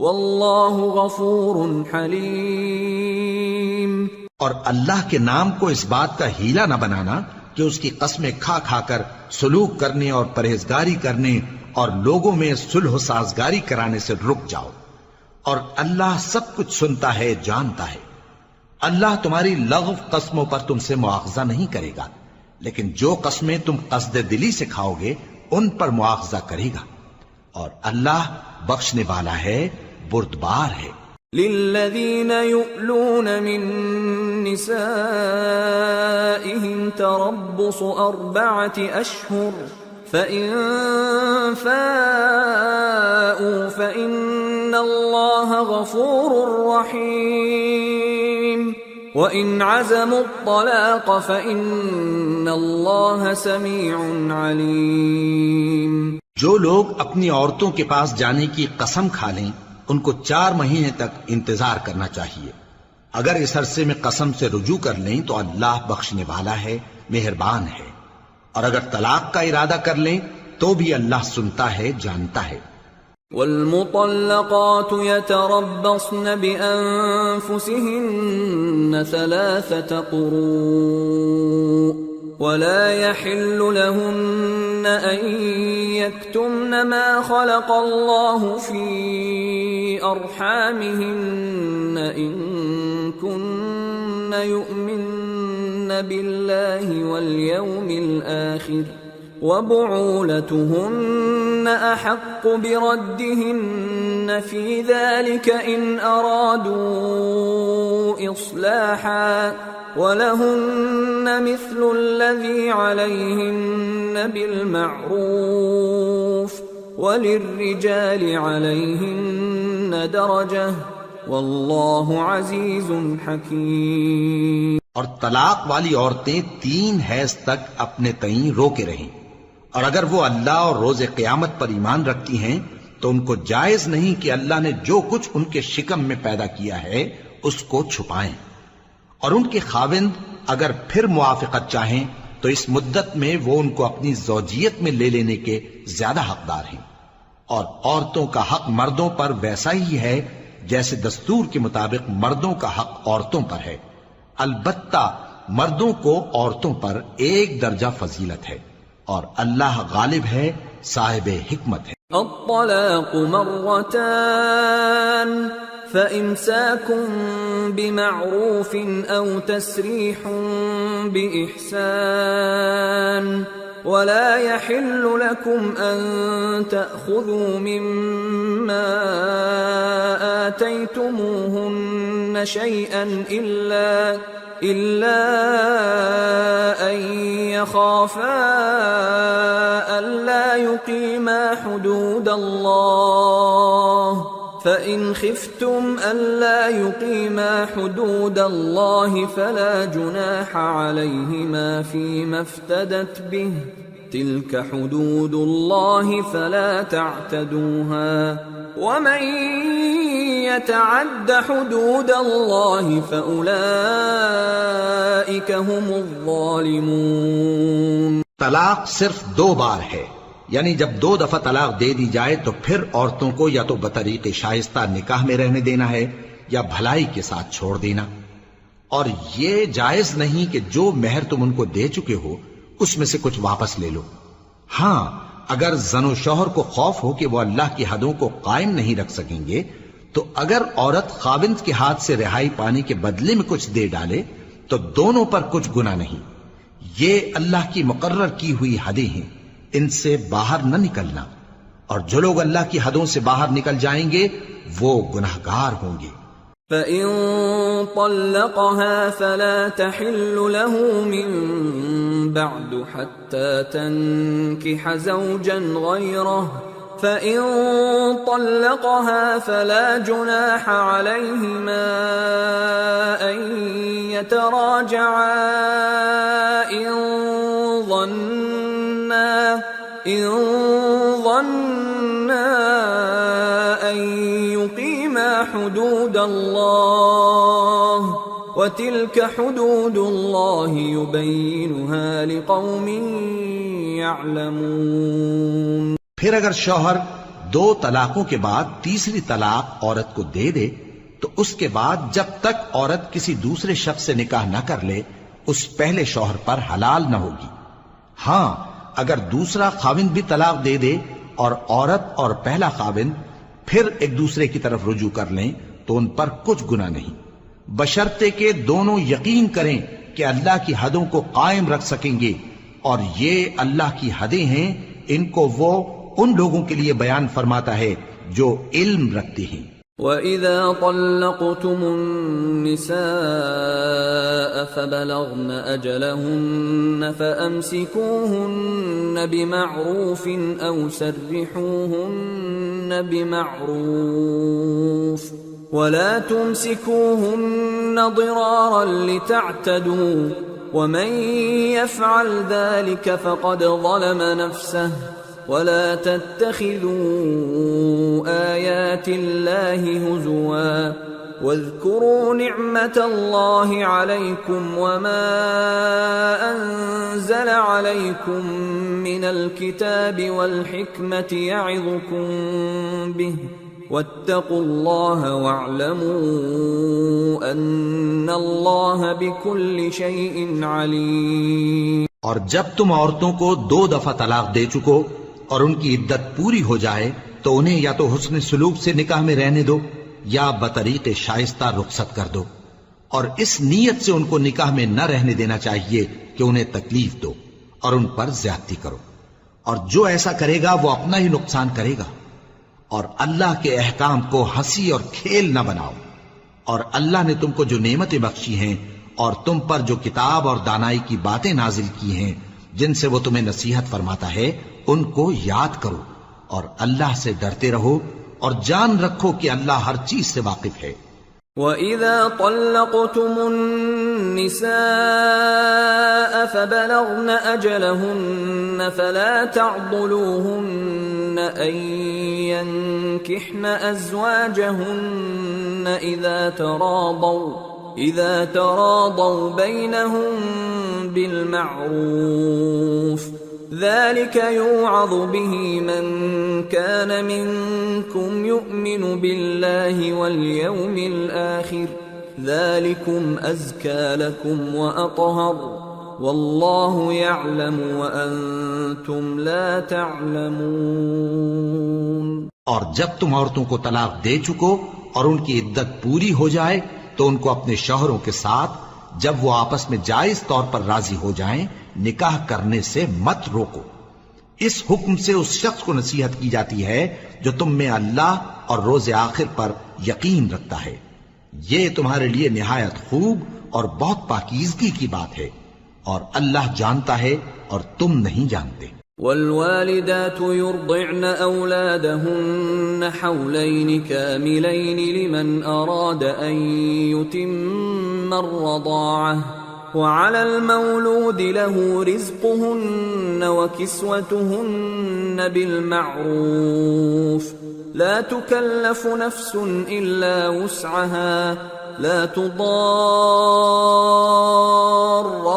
واللہ غفور حلیم۔ اور اللہ کے نام کو اس بات کا ہیلا نہ بنانا کہ اس کی قسمیں کھا کھا کر سلوک کرنے اور پرہیزگاری کرنے اور لوگوں میں صلح و سازگاری کرانے سے رک جاؤ، اور اللہ سب کچھ سنتا ہے، جانتا ہے۔ اللہ تمہاری لغو قسموں پر تم سے مواخذہ نہیں کرے گا، لیکن جو قسمیں تم قصد دلی سے کھاؤ گے ان پر مواخذہ کرے گا، اور اللہ بخشنے والا ہے، بردبار ہے۔ للذین یؤلون من نسائهم تربص 4 أشهر فإن فاءوا فإن إِنَّ اللَّهَ غَفُورٌ رَّحِيمٌ وَإِنْ عَزَمُوا الطَّلَاقَ فَإِنَّ اللَّهَ سَمِيعٌ عَلِيمٌ۔ جو لوگ اپنی عورتوں کے پاس جانے کی قسم کھا لیں ان کو 4 مہینے تک انتظار کرنا چاہیے۔ اگر اس عرصے میں قسم سے رجوع کر لیں تو اللہ بخشنے والا ہے، مہربان ہے، اور اگر طلاق کا ارادہ کر لیں تو بھی اللہ سنتا ہے، جانتا ہے۔ والمطلقات يتربصن بأنفسهن 3 قروء ولا يحل لهن أن يكتمن ما خلق الله في أرحامهن إن كن يؤمن بالله واليوم الآخر وبعولتهن أحق بردهن في ذلك إن أرادوا إصلاحا وَلَهُنَّ مِثْلُ الَّذِي عَلَيْهِنَّ بِالْمَعْرُوفِ وَلِلرِّجَالِ عَلَيْهِنَّ دَرَجَةٌ وَاللَّهُ عَزِيزٌ حَكِيمٌ۔ اور طلاق والی عورتیں 3 حیض تک اپنے تئیں روکے رہیں، اور اگر وہ اللہ اور روز قیامت پر ایمان رکھتی ہیں تو ان کو جائز نہیں کہ اللہ نے جو کچھ ان کے شکم میں پیدا کیا ہے اس کو چھپائیں، اور ان کے خاوند اگر پھر موافقت چاہیں تو اس مدت میں وہ ان کو اپنی زوجیت میں لے لینے کے زیادہ حقدار ہیں، اور عورتوں کا حق مردوں پر ویسا ہی ہے جیسے دستور کے مطابق مردوں کا حق عورتوں پر ہے، البتہ مردوں کو عورتوں پر 1 درجہ فضیلت ہے، اور اللہ غالب ہے، صاحب حکمت ہے۔ الطلاق مرتان فإمساكٌ بمعروف أو تسريح بإحسان ولا يحل لكم أن تأخذوا مما آتيتموهن شيئا إلا أن يخافا ألا يقيما حدود الله فإن خفتم ألا يقيما حدود الله فلا جناح عليهما فيما افتدت به تلك حدود الله فلا تعتدوها ومن يتعد حدود الله فأولئك هم الظالمون۔ طلاق صرف 2 بار ہے، یعنی جب 2 دفعہ طلاق دے دی جائے تو پھر عورتوں کو یا تو بطریق شائستہ نکاح میں رہنے دینا ہے یا بھلائی کے ساتھ چھوڑ دینا، اور یہ جائز نہیں کہ جو مہر تم ان کو دے چکے ہو اس میں سے کچھ واپس لے لو۔ ہاں اگر زن و شوہر کو خوف ہو کہ وہ اللہ کی حدوں کو قائم نہیں رکھ سکیں گے تو اگر عورت خاوند کے ہاتھ سے رہائی پانے کے بدلے میں کچھ دے ڈالے تو دونوں پر کچھ گناہ نہیں، یہ اللہ کی مقرر کی ہوئی حدیں ہیں، ان سے باہر نہ نکلنا، اور جو لوگ اللہ کی حدوں سے باہر نکل جائیں گے وہ گناہگار ہوں گے۔ فَإِن طَلَّقَهَا فَلَا تَحِلُّ لَهُ مِن بَعْدُ حَتَّى تَنكِحَ زَوْجًا غَيْرَهُ فَإِن طَلَّقَهَا فَلَا جُنَاحَ عَلَيْهِمَا أَن يَتَرَاجَعَا إِن ظَنَّا أَن يُقِيمَا حُدُودَ اللَّهِ وَتِلْكَ حُدُودُ اللَّهِ يُبَيِّنُهَا لِقَوْمٍ يَعْلَمُونَ۔ پھر اگر شوہر 2 طلاقوں کے بعد تیسری طلاق عورت کو دے دے تو اس کے بعد جب تک عورت کسی دوسرے شخص سے نکاح نہ کر لے اس پہلے شوہر پر حلال نہ ہوگی۔ ہاں اگر دوسرا خاوند بھی طلاق دے دے اور عورت اور پہلا خاوند پھر ایک دوسرے کی طرف رجوع کر لیں تو ان پر کچھ گناہ نہیں، بشرطے کہ دونوں یقین کریں کہ اللہ کی حدوں کو قائم رکھ سکیں گے، اور یہ اللہ کی حدیں ہیں، ان کو وہ ان لوگوں کے لیے بیان فرماتا ہے جو علم رکھتے ہیں۔ وَإِذَا طَلَّقْتُمُ النِّسَاءَ فَبَلَغْنَ أَجَلَهُنَّ فَأَمْسِكُوهُنَّ بِمَعْرُوفٍ أَوْ سَرِّحُوهُنَّ بِمَعْرُوفٍ وَلَا تُمْسِكُوهُنَّ ضِرَارًا لِتَعْتَدُوا وَمَنْ يَفْعَلْ ذَلِكَ فَقَدْ ظَلَمَ نَفْسَهُ وَلَا تَتَّخِذُوا آيَاتِ اللَّهِ هُزُوًا وَاذْكُرُوا نِعْمَةَ اللَّهِ عَلَيْكُمْ وَمَا أَنزَلَ عَلَيْكُمْ مِنَ الْكِتَابِ وَالْحِكْمَةِ يَعِظُكُمْ بِهِ وَاتَّقُوا اللَّهَ وَاعْلَمُوا أَنَّ اللَّهَ بِكُلِّ شَيْءٍ عَلِيمٌ۔ اور جب تم عورتوں کو 2 دفعہ طلاق دے چکو اور ان کی عدت پوری ہو جائے تو انہیں یا تو حسن سلوک سے نکاح میں رہنے دو یا بطریق شائستہ رخصت کر دو، اور اس نیت سے ان کو نکاح میں نہ رہنے دینا چاہیے کہ انہیں تکلیف دو اور ان پر زیادتی کرو، اور جو ایسا کرے گا وہ اپنا ہی نقصان کرے گا۔ اور اللہ کے احکام کو ہنسی اور کھیل نہ بناؤ، اور اللہ نے تم کو جو نعمتیں بخشی ہیں اور تم پر جو کتاب اور دانائی کی باتیں نازل کی ہیں جن سے وہ تمہیں نصیحت فرماتا ہے ان کو یاد کرو، اور اللہ سے ڈرتے رہو اور جان رکھو کہ اللہ ہر چیز سے واقف ہے۔ وَإِذَا طَلَّقْتُمُ النِّسَاءَ فَبَلَغْنَ أَجَلَهُنَّ فَلَا تَعْضُلُوهُنَّ أَن يَنكِحْنَ أَزْوَاجَهُنَّ إِذَا تَرَاضَوْا بَيْنَهُم بِالْمَعْرُوفِ ذَلِكَ يُوعَظُ بِهِ مَن كَانَ مِنكُمْ يُؤْمِنُ بِاللَّهِ وَالْيَوْمِ الْآخِرِ ذَلِكُمْ أَزْكَى لَكُمْ وَأَطْهَرُ وَاللَّهُ يَعْلَمُ وَأَنْتُمْ لَا تَعْلَمُونَ۔ اور جب تم عورتوں کو طلاق دے چکو اور ان کی عدت پوری ہو جائے تو ان کو اپنے شوہروں کے ساتھ جب وہ آپس میں جائز طور پر راضی ہو جائیں نکاح کرنے سے مت روکو۔ اس حکم سے اس شخص کو نصیحت کی جاتی ہے جو تم میں اللہ اور روز آخر پر یقین رکھتا ہے، یہ تمہارے لیے نہایت خوب اور بہت پاکیزگی کی بات ہے، اور اللہ جانتا ہے اور تم نہیں جانتے۔ والوالدات يرضعن أولادهن حولين كاملين لمن أراد أن يتم الرضاعة وعلى المولود له رزقهن وكسوتهن بالمعروف لا تكلف نفس إلا وسعها لا تضار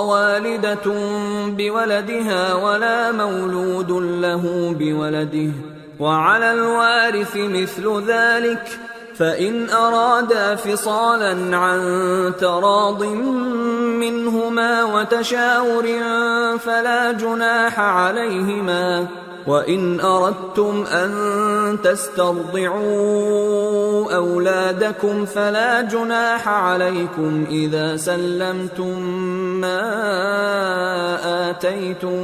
والدة بولدها ولا مولود له بولده وعلى الوارث مثل ذلك فإن أرادا فصالا عن تراض منهما وتشاور فلا جناح عليهما وَإِنْ أَرَدْتُمْ أَن تَسْتَرْضِعُوا أَوْلَادَكُمْ فَلَا جُنَاحَ عَلَيْكُمْ إِذَا سَلَّمْتُم مَّا آتَيْتُم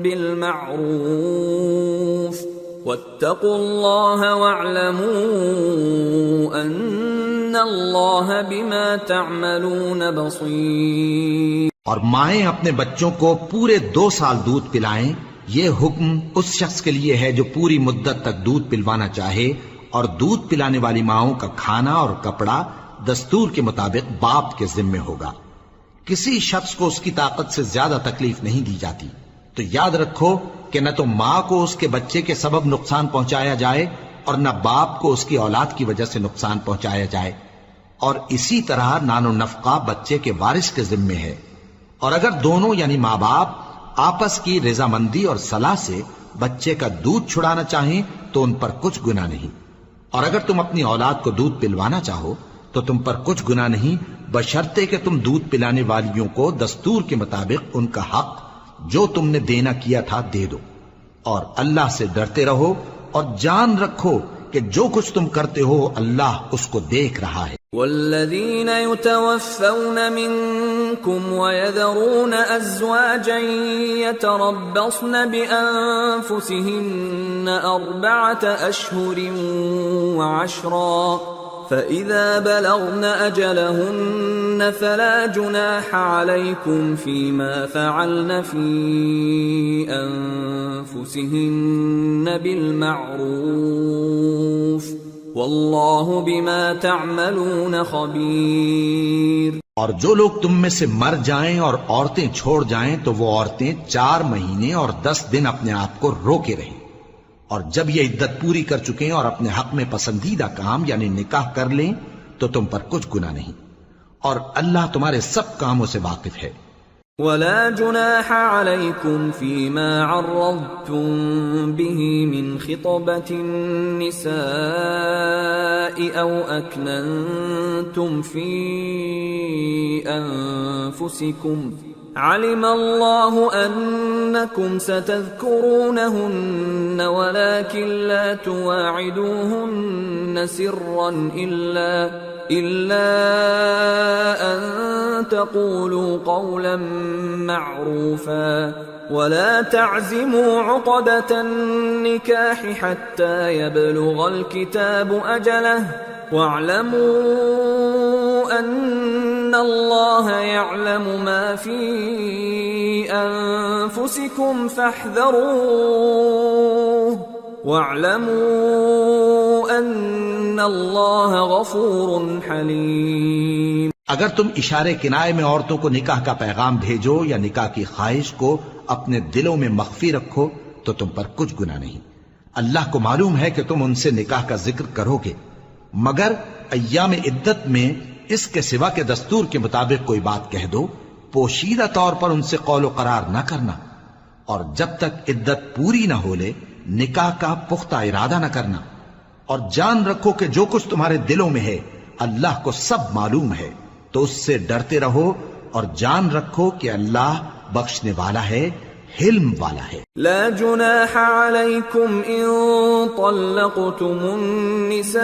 بِالْمَعْرُوفِ وَاتَّقُوا اللَّهَ وَاعْلَمُوا أَنَّ اللَّهَ بِمَا تَعْمَلُونَ بَصِيرٌ۔ اور مائیں اپنے بچوں کو پورے 2 سال دودھ پلائیں، یہ حکم اس شخص کے لیے ہے جو پوری مدت تک دودھ پلوانا چاہے، اور دودھ پلانے والی ماؤں کا کھانا اور کپڑا دستور کے مطابق باپ کے ذمے ہوگا۔ کسی شخص کو اس کی طاقت سے زیادہ تکلیف نہیں دی جاتی، تو یاد رکھو کہ نہ تو ماں کو اس کے بچے کے سبب نقصان پہنچایا جائے اور نہ باپ کو اس کی اولاد کی وجہ سے نقصان پہنچایا جائے، اور اسی طرح نان و نفقہ بچے کے وارث کے ذمے ہے، اور اگر دونوں یعنی ماں باپ آپس کی رضامندی اور صلاح سے بچے کا دودھ چھڑانا چاہیں تو ان پر کچھ گناہ نہیں، اور اگر تم اپنی اولاد کو دودھ پلوانا چاہو تو تم پر کچھ گناہ نہیں، بشرطے کہ تم دودھ پلانے والیوں کو دستور کے مطابق ان کا حق جو تم نے دینا کیا تھا دے دو، اور اللہ سے ڈرتے رہو اور جان رکھو کہ جو کچھ تم کرتے ہو اللہ اس کو دیکھ رہا ہے۔ والذین یتوفون منکم ویذرون ازواجا یتربصن بانفسهن 4 اشہر وعشرا فإذا بلغن أجلهن فلا جناح عليكم فيما فعلن في أنفسهن بالمعروف والله بما تعملون خبير. اور جو لوگ تم میں سے مر جائیں اور عورتیں چھوڑ جائیں تو وہ عورتیں 4 مہینے اور 10 دن اپنے آپ کو روکے رہیں، اور جب یہ عدت پوری کر چکیں اور اپنے حق میں پسندیدہ کام یعنی نکاح کر لیں تو تم پر کچھ گناہ نہیں، اور اللہ تمہارے سب کاموں سے واقف ہے. ولا جناح عليكم فيما عرضتم به من خطبة النساء أو أكننتم في أنفسكم علم الله أنكم ستذكرونهن ولكن لا تواعدوهن سرا إلا أن تقولوا قولا معروفا ولا تعزموا عقدة النكاح حتى يبلغ الكتاب أجله واعلموا أن الله يعلم ما في أنفسكم فاحذروه واعلموا أن الله غفور حليم. اگر تم اشارے کنائے میں عورتوں کو نکاح کا پیغام بھیجو یا نکاح کی خواہش کو اپنے دلوں میں مخفی رکھو تو تم پر کچھ گناہ نہیں. اللہ کو معلوم ہے کہ تم ان سے نکاح کا ذکر کرو گے، مگر ایام عدت میں اس کے سوا کے دستور کے مطابق کوئی بات کہہ دو، پوشیدہ طور پر ان سے قول و قرار نہ کرنا، اور جب تک عدت پوری نہ ہو لے نکاح کا پختہ ارادہ نہ کرنا، اور جان رکھو کہ جو کچھ تمہارے دلوں میں ہے اللہ کو سب معلوم ہے، تو اس سے ڈرتے رہو اور جان رکھو کہ اللہ بخشنے والا ہے، حلم والا ہے. لا جناح عليكم إن طلقتم النساء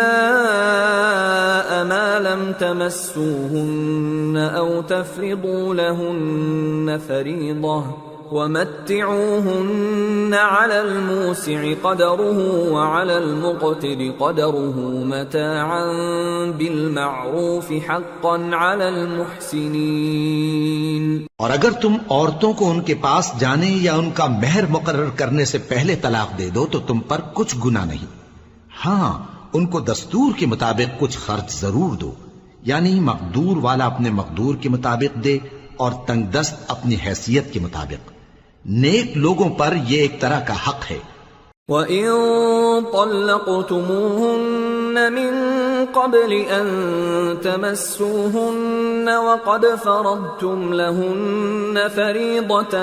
ما لم تمسوهن أو تفرضوا لهن فريضة ومتعوهن على الموسع قدره وعلى المقتر قدره متاعا بالمعروف حقا على المحسنين. اور اگر تم عورتوں کو ان کے پاس جانے یا ان کا مہر مقرر کرنے سے پہلے طلاق دے دو تو تم پر کچھ گناہ نہیں. ہاں ان کو دستور کے مطابق کچھ خرچ ضرور دو، یعنی مقدور والا اپنے مقدور کے مطابق دے اور تنگ دست اپنی حیثیت کے مطابق. نیک لوگوں پر یہ ایک طرح کا حق ہے. وَإِن طَلَّقْتُمُوهُنَّ مِن قَبْلِ أَن تَمَسُّوهُنَّ وَقَدْ فَرَضْتُمْ لَهُنَّ فَرِيضَةً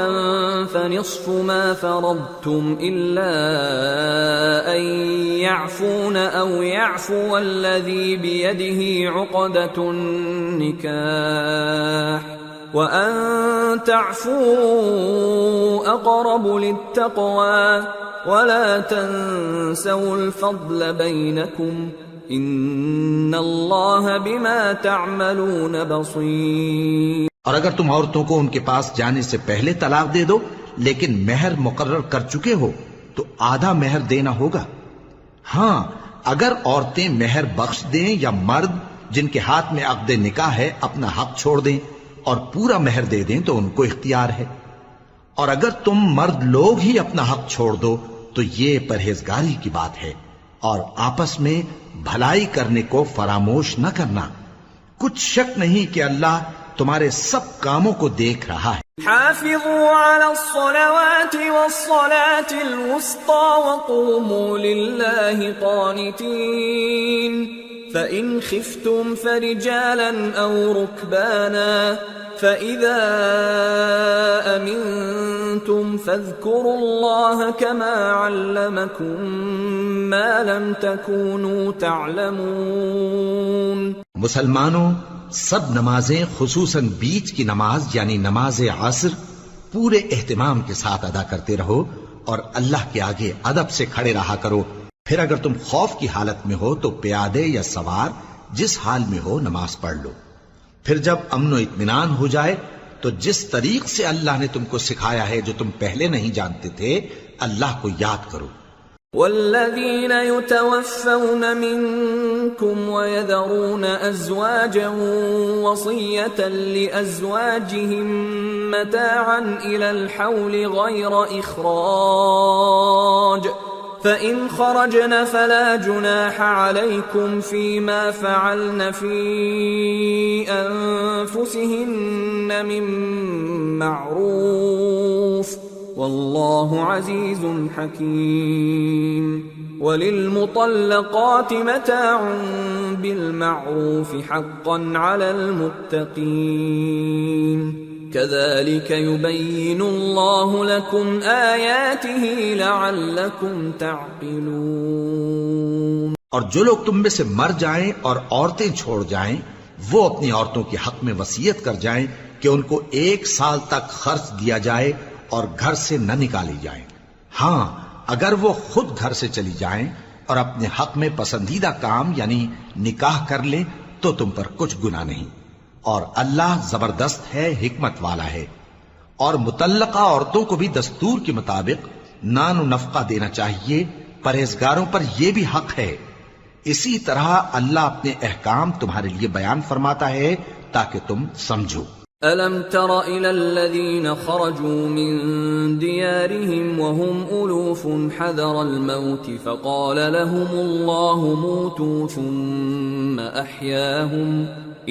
فَنِصْفُ مَا فَرَضْتُمْ إِلَّا أَن يَعْفُونَ أَوْ يَعْفُوَ الَّذِي بِيَدِهِ عُقْدَةُ النِّكَاحِ وَأَن تَعْفُوا أَقْرَبُ لِلتَّقْوَى وَلَا تَنسَوُا الْفَضْلَ بَيْنَكُمْ إِنَّ اللَّهَ بِمَا تَعْمَلُونَ بَصِيرٌ. اور اگر تم عورتوں کو ان کے پاس جانے سے پہلے طلاق دے دو لیکن مہر مقرر کر چکے ہو تو آدھا مہر دینا ہوگا. ہاں اگر عورتیں مہر بخش دیں یا مرد جن کے ہاتھ میں عقد نکاح ہے اپنا حق چھوڑ دیں اور پورا مہر دے دیں تو ان کو اختیار ہے. اور اگر تم مرد لوگ ہی اپنا حق چھوڑ دو تو یہ پرہیزگاری کی بات ہے، اور آپس میں بھلائی کرنے کو فراموش نہ کرنا. کچھ شک نہیں کہ اللہ تمہارے سب کاموں کو دیکھ رہا ہے. حافظوا على الصلوات والصلاة الوسطى وقوموا لله قانتين فإن خفتم فرجالا أو ركبانا فإذا أمنتم فاذكروا الله كما علمكم ما لم تكونوا تعلمون. مسلمانوں سب نمازیں خصوصاً بیچ کی نماز یعنی نماز عصر پورے اہتمام کے ساتھ ادا کرتے رہو اور اللہ کے آگے ادب سے کھڑے رہا کرو. پھر اگر تم خوف کی حالت میں ہو تو پیادے یا سوار جس حال میں ہو نماز پڑھ لو. پھر جب امن و اطمینان ہو جائے تو جس طریق سے اللہ نے تم کو سکھایا ہے جو تم پہلے نہیں جانتے تھے اللہ کو یاد کرو. والذين يتوفون منكم ويذرون أزواجا وصية لأزواجهم متاعا إلى الحول غير إخراج فإن خرجن فلا جناح عليكم فيما فعلن في أنفسهن من معروف والله عزيز حكيم وللمطلقات متاع بالمعروف حقا على المتقين كذلك يبين الله لكم آياته لعلكم تعقلون۔ اور جو لوگ تم میں سے مر جائیں اور عورتیں چھوڑ جائیں وہ اپنی عورتوں کے حق میں وصیت کر جائیں کہ ان کو 1 سال تک خرچ دیا جائے اور گھر سے نہ نکالی جائیں۔ ہاں اگر وہ خود گھر سے چلی جائیں اور اپنے حق میں پسندیدہ کام یعنی نکاح کر لیں تو تم پر کچھ گناہ نہیں، اور اللہ زبردست ہے، حکمت والا ہے۔ اور مطلقہ عورتوں کو بھی دستور کے مطابق نان و نفقہ دینا چاہیے، پرہیزگاروں پر یہ بھی حق ہے۔ اسی طرح اللہ اپنے احکام تمہارے لیے بیان فرماتا ہے تاکہ تم سمجھو۔ أَلَمْ تَرَ إِلَى الَّذِينَ خَرَجُوا مِن دِيَارِهِمْ وَهُمْ أُلُوفٌ حَذَرَ الْمَوْتِ فَقَالَ لَهُمُ اللَّهُ مُوتُوا ثُمَّ أَحْيَاهُمْ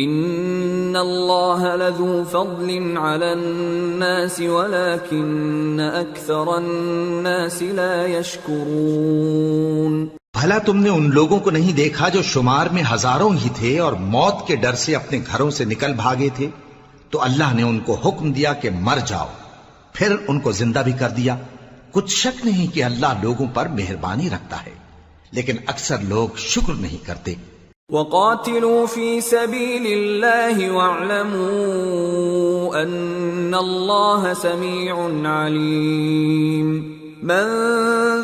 إِنَّ اللَّهَ لَذُو فَضْلٍ عَلَى النَّاسِ وَلَكِنَّ أَكْثَرَ النَّاسِ لَا يَشْكُرُونَ۔ بھلا تم نے ان لوگوں کو نہیں دیکھا جو شمار میں ہزاروں ہی تھے اور موت کے ڈر سے اپنے گھروں سے نکل بھاگے تھے؟ تو اللہ نے ان کو حکم دیا کہ مر جاؤ، پھر ان کو زندہ بھی کر دیا۔ کچھ شک نہیں کہ اللہ لوگوں پر مہربانی رکھتا ہے، لیکن اکثر لوگ شکر نہیں کرتے۔ وَقَاتِلُوا فِي سَبِيلِ اللَّهِ وَاعْلَمُوا أَنَّ اللَّهَ سَمِيعٌ عَلِيمٌ۔ من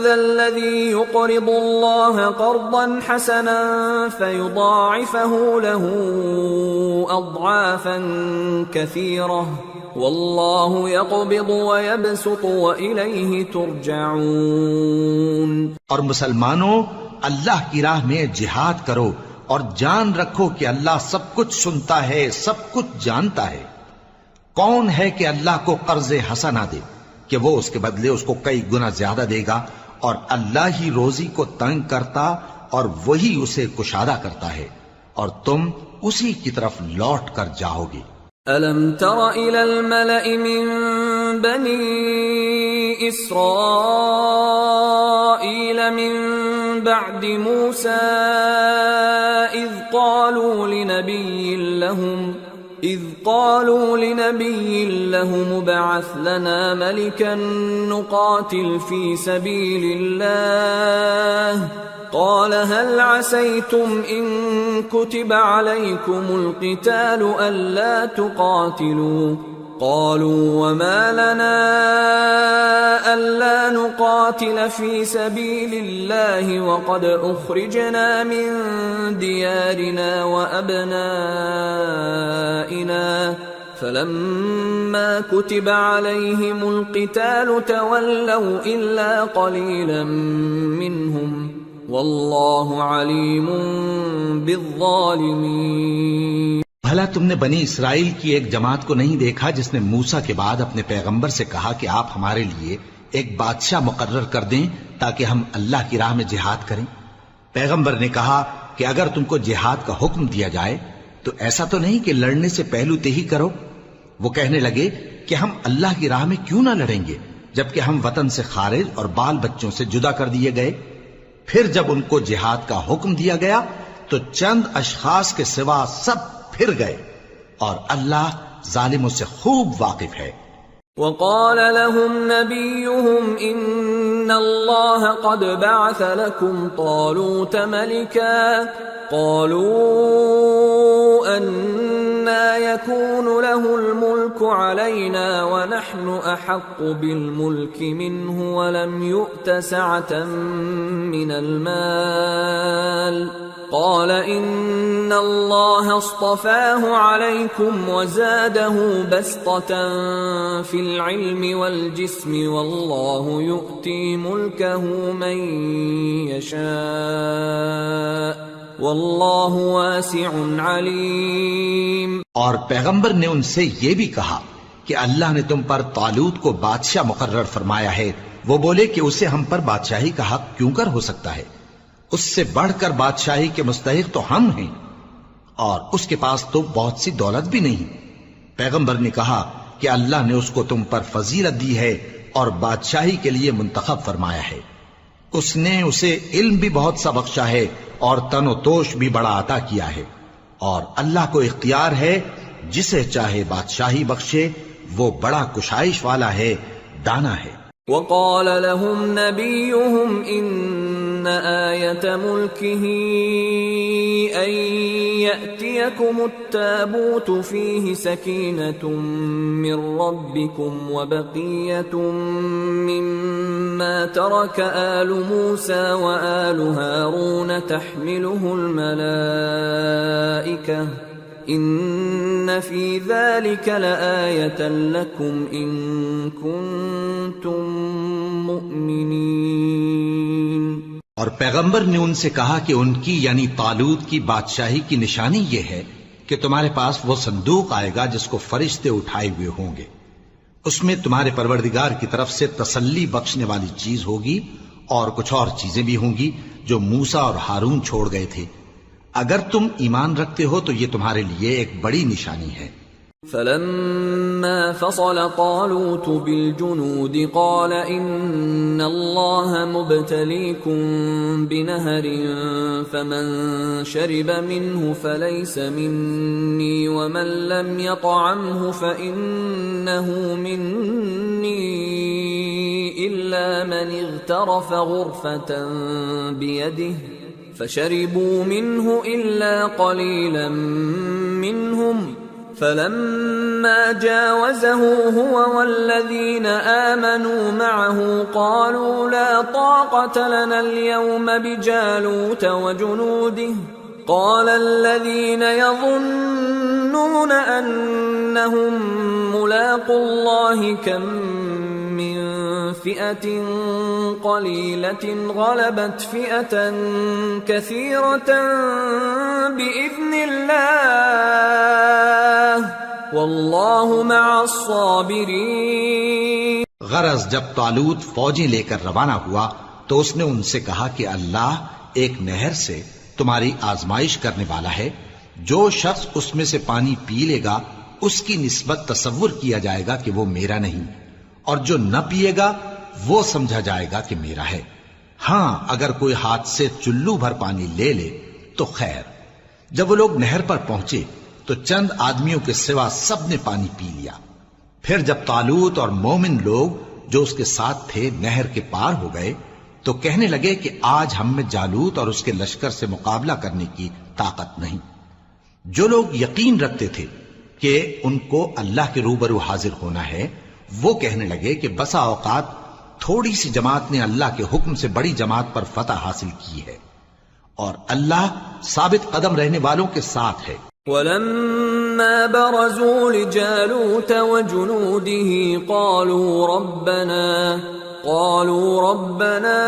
ذا الذي يقرض الله قرضا حسنا فيضاعفه له أضعافا كثيرة والله يقبض ويبسط وإليه ترجعون۔ اور مسلمانوں اللہ کی راہ میں جہاد کرو اور جان رکھو کہ اللہ سب کچھ سنتا ہے، سب کچھ جانتا ہے۔ کون ہے کہ اللہ کو قرض حسنہ دے کہ وہ اس کے بدلے اس کو کئی گنا زیادہ دے گا، اور اللہ ہی روزی کو تنگ کرتا اور وہی اسے کشادہ کرتا ہے، اور تم اسی کی طرف لوٹ کر جاؤ گے۔ أَلَمْ تَرَ إِلَى الْمَلَإِ مِن بَنِي إِسْرَائِيلَ مِن بَعْدِ مُوسَىٰ إِذْ قالوا لنبي لهم ابعث لنا ملكا نقاتل في سبيل الله قال هل عسيتم إن كتب عليكم القتال ألا تقاتلوا قالوا وما لنا ألا نقاتل في سبيل الله وقد أخرجنا من ديارنا وأبنائنا فلما كتب عليهم القتال تولوا إلا قليلا منهم والله عليم بالظالمين۔ بھلا تم نے بنی اسرائیل کی ایک جماعت کو نہیں دیکھا جس نے موسیٰ کے بعد اپنے پیغمبر سے کہا کہ آپ ہمارے لیے ایک بادشاہ مقرر کر دیں تاکہ ہم اللہ کی راہ میں جہاد کریں؟ پیغمبر نے کہا کہ اگر تم کو جہاد کا حکم دیا جائے تو ایسا تو نہیں کہ لڑنے سے پہلو تہی کرو۔ وہ کہنے لگے کہ ہم اللہ کی راہ میں کیوں نہ لڑیں گے جبکہ ہم وطن سے خارج اور بال بچوں سے جدا کر دیے گئے۔ پھر جب ان کو جہاد کا حکم دیا گیا تو چند اشخاص کے سوا سب پھر گئے، اور اللہ ظالموں سے خوب واقف ہے۔ وقال لهم نبيهم إن الله قد بعث لكم طالوت ملكا قالوا أنى يكون له الملك علينا ونحن أحق بالملك منه ولم يؤت سعة من المال قال إن الله اصطفاه عليكم وزاده بسطة في العلم والجسم والله يؤتي ملكه من يشاء واللہ واسع علیم۔ اور پیغمبر نے ان سے یہ بھی کہا کہ اللہ نے تم پر طالوت کو بادشاہ مقرر فرمایا ہے۔ وہ بولے کہ اسے ہم پر بادشاہی کا حق کیوں کر ہو سکتا ہے؟ اس سے بڑھ کر بادشاہی کے مستحق تو ہم ہیں، اور اس کے پاس تو بہت سی دولت بھی نہیں۔ پیغمبر نے کہا کہ اللہ نے اس کو تم پر فضیلت دی ہے اور بادشاہی کے لیے منتخب فرمایا ہے۔ اس نے اسے علم بھی بہت سا بخشا ہے اور تن و توش بھی بڑا عطا کیا ہے، اور اللہ کو اختیار ہے جسے چاہے بادشاہی بخشے، وہ بڑا کشائش والا ہے، دانا ہے۔ وقال لهم نبيهم إن آية ملكه أن يأتيكم التابوت فيه سكينة من ربكم وبقية مما ترك آل موسى وآل هارون تحمله الملائكة ان فی ذلک لآیۃ لکم ان کنتم مؤمنین۔ اور پیغمبر نے ان سے کہا کہ ان کی یعنی طالوت کی بادشاہی کی نشانی یہ ہے کہ تمہارے پاس وہ صندوق آئے گا جس کو فرشتے اٹھائے ہوئے ہوں گے، اس میں تمہارے پروردگار کی طرف سے تسلی بخشنے والی چیز ہوگی اور کچھ اور چیزیں بھی ہوں گی جو موسیٰ اور ہارون چھوڑ گئے تھے۔ اگر تم ایمان رکھتے ہو تو یہ تمہارے لیے ایک بڑی نشانی ہے۔ فلما فصل طالوت بالجنود قال ان اللہ مبتلیکم بنہر فمن شرب منه فلیس منی ومن لم يطعمه فإنه منی الا من اغترف غرفة بیده فشربوا منه إلا قليلا منهم فلما جاوزه هو والذين آمنوا معه قالوا لا طاقة لنا اليوم بجالوت وجنوده قال الذين يظنون أنهم ملاقو الله كم من فئة قليلة غلبت فئة كثيرة بإذن الله والله مع الصابرين۔ غرض جب طالوت فوجیں لے کر روانہ ہوا تو اس نے ان سے کہا کہ اللہ ایک نہر سے تمہاری آزمائش کرنے والا ہے، جو شخص اس میں سے پانی پی لے گا اس کی نسبت تصور کیا جائے گا کہ وہ میرا نہیں، اور جو نہ پیے گا وہ سمجھا جائے گا کہ میرا ہے۔ ہاں اگر کوئی ہاتھ سے چلو بھر پانی لے لے تو خیر۔ جب وہ لوگ نہر پر پہنچے تو چند آدمیوں کے سوا سب نے پانی پی لیا۔ پھر جب طالوت اور مومن لوگ جو اس کے ساتھ تھے نہر کے پار ہو گئے تو کہنے لگے کہ آج ہم میں جالوت اور اس کے لشکر سے مقابلہ کرنے کی طاقت نہیں۔ جو لوگ یقین رکھتے تھے کہ ان کو اللہ کے روبرو حاضر ہونا ہے، وہ کہنے لگے کہ بسا اوقات تھوڑی سی جماعت نے اللہ کے حکم سے بڑی جماعت پر فتح حاصل کی ہے، اور اللہ ثابت قدم رہنے والوں کے ساتھ ہے۔ وَلَمَّا بَرَزُوا لِجَالُوتَ وَجُنُودِهِ قالوا ربنا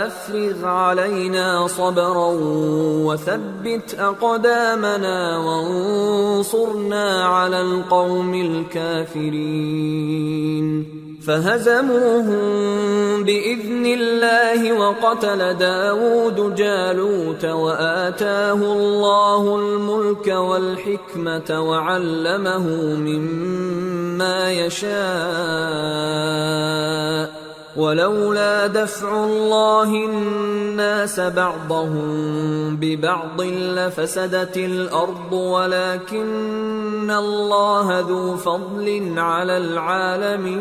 افرغ علينا صبرا وثبت اقدامنا وانصرنا على القوم الكافرين فهزموهم باذن الله وقتل داود جالوت وآتاه الله الملك والحكمة وعلمه مما يشاء ولولا دفع الله الناس بعضهم ببعض لفسدت الأرض ولكن الله ذو فضل على العالمين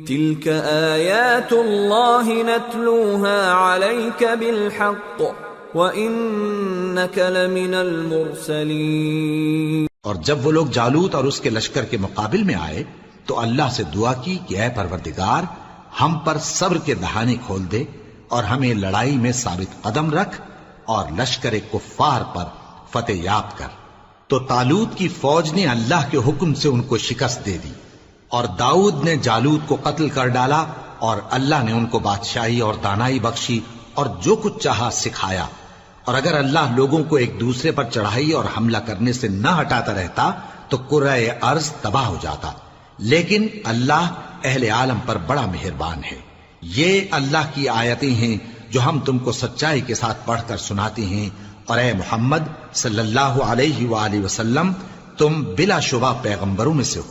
تلك آيات الله نتلوها عليك بالحق وإنك لمن المرسلين۔ اور جب وہ لوگ جالوت اور اس کے لشکر کے مقابل میں آئے تو اللہ سے دعا کی کہ اے پروردگار ہم پر صبر کے دہانے کھول دے اور ہمیں لڑائی میں ثابت قدم رکھ اور لشکر کفار پر فتح یاب کر۔ تو طالوت کی فوج نے اللہ کے حکم سے ان کو شکست دے دی، اور داؤد نے جالوت کو قتل کر ڈالا، اور اللہ نے ان کو بادشاہی اور دانائی بخشی اور جو کچھ چاہا سکھایا۔ اور اگر اللہ لوگوں کو ایک دوسرے پر چڑھائی اور حملہ کرنے سے نہ ہٹاتا رہتا تو کرۂ ارض تباہ ہو جاتا، لیکن اللہ اہل عالم پر بڑا مہربان ہے۔ یہ اللہ کی آیتیں ہیں جو ہم تم کو سچائی کے ساتھ پڑھ کر سناتے ہیں، اور اے محمد صلی اللہ علیہ وآلہ وسلم تم بلا شبہ پیغمبروں میں سے ہو۔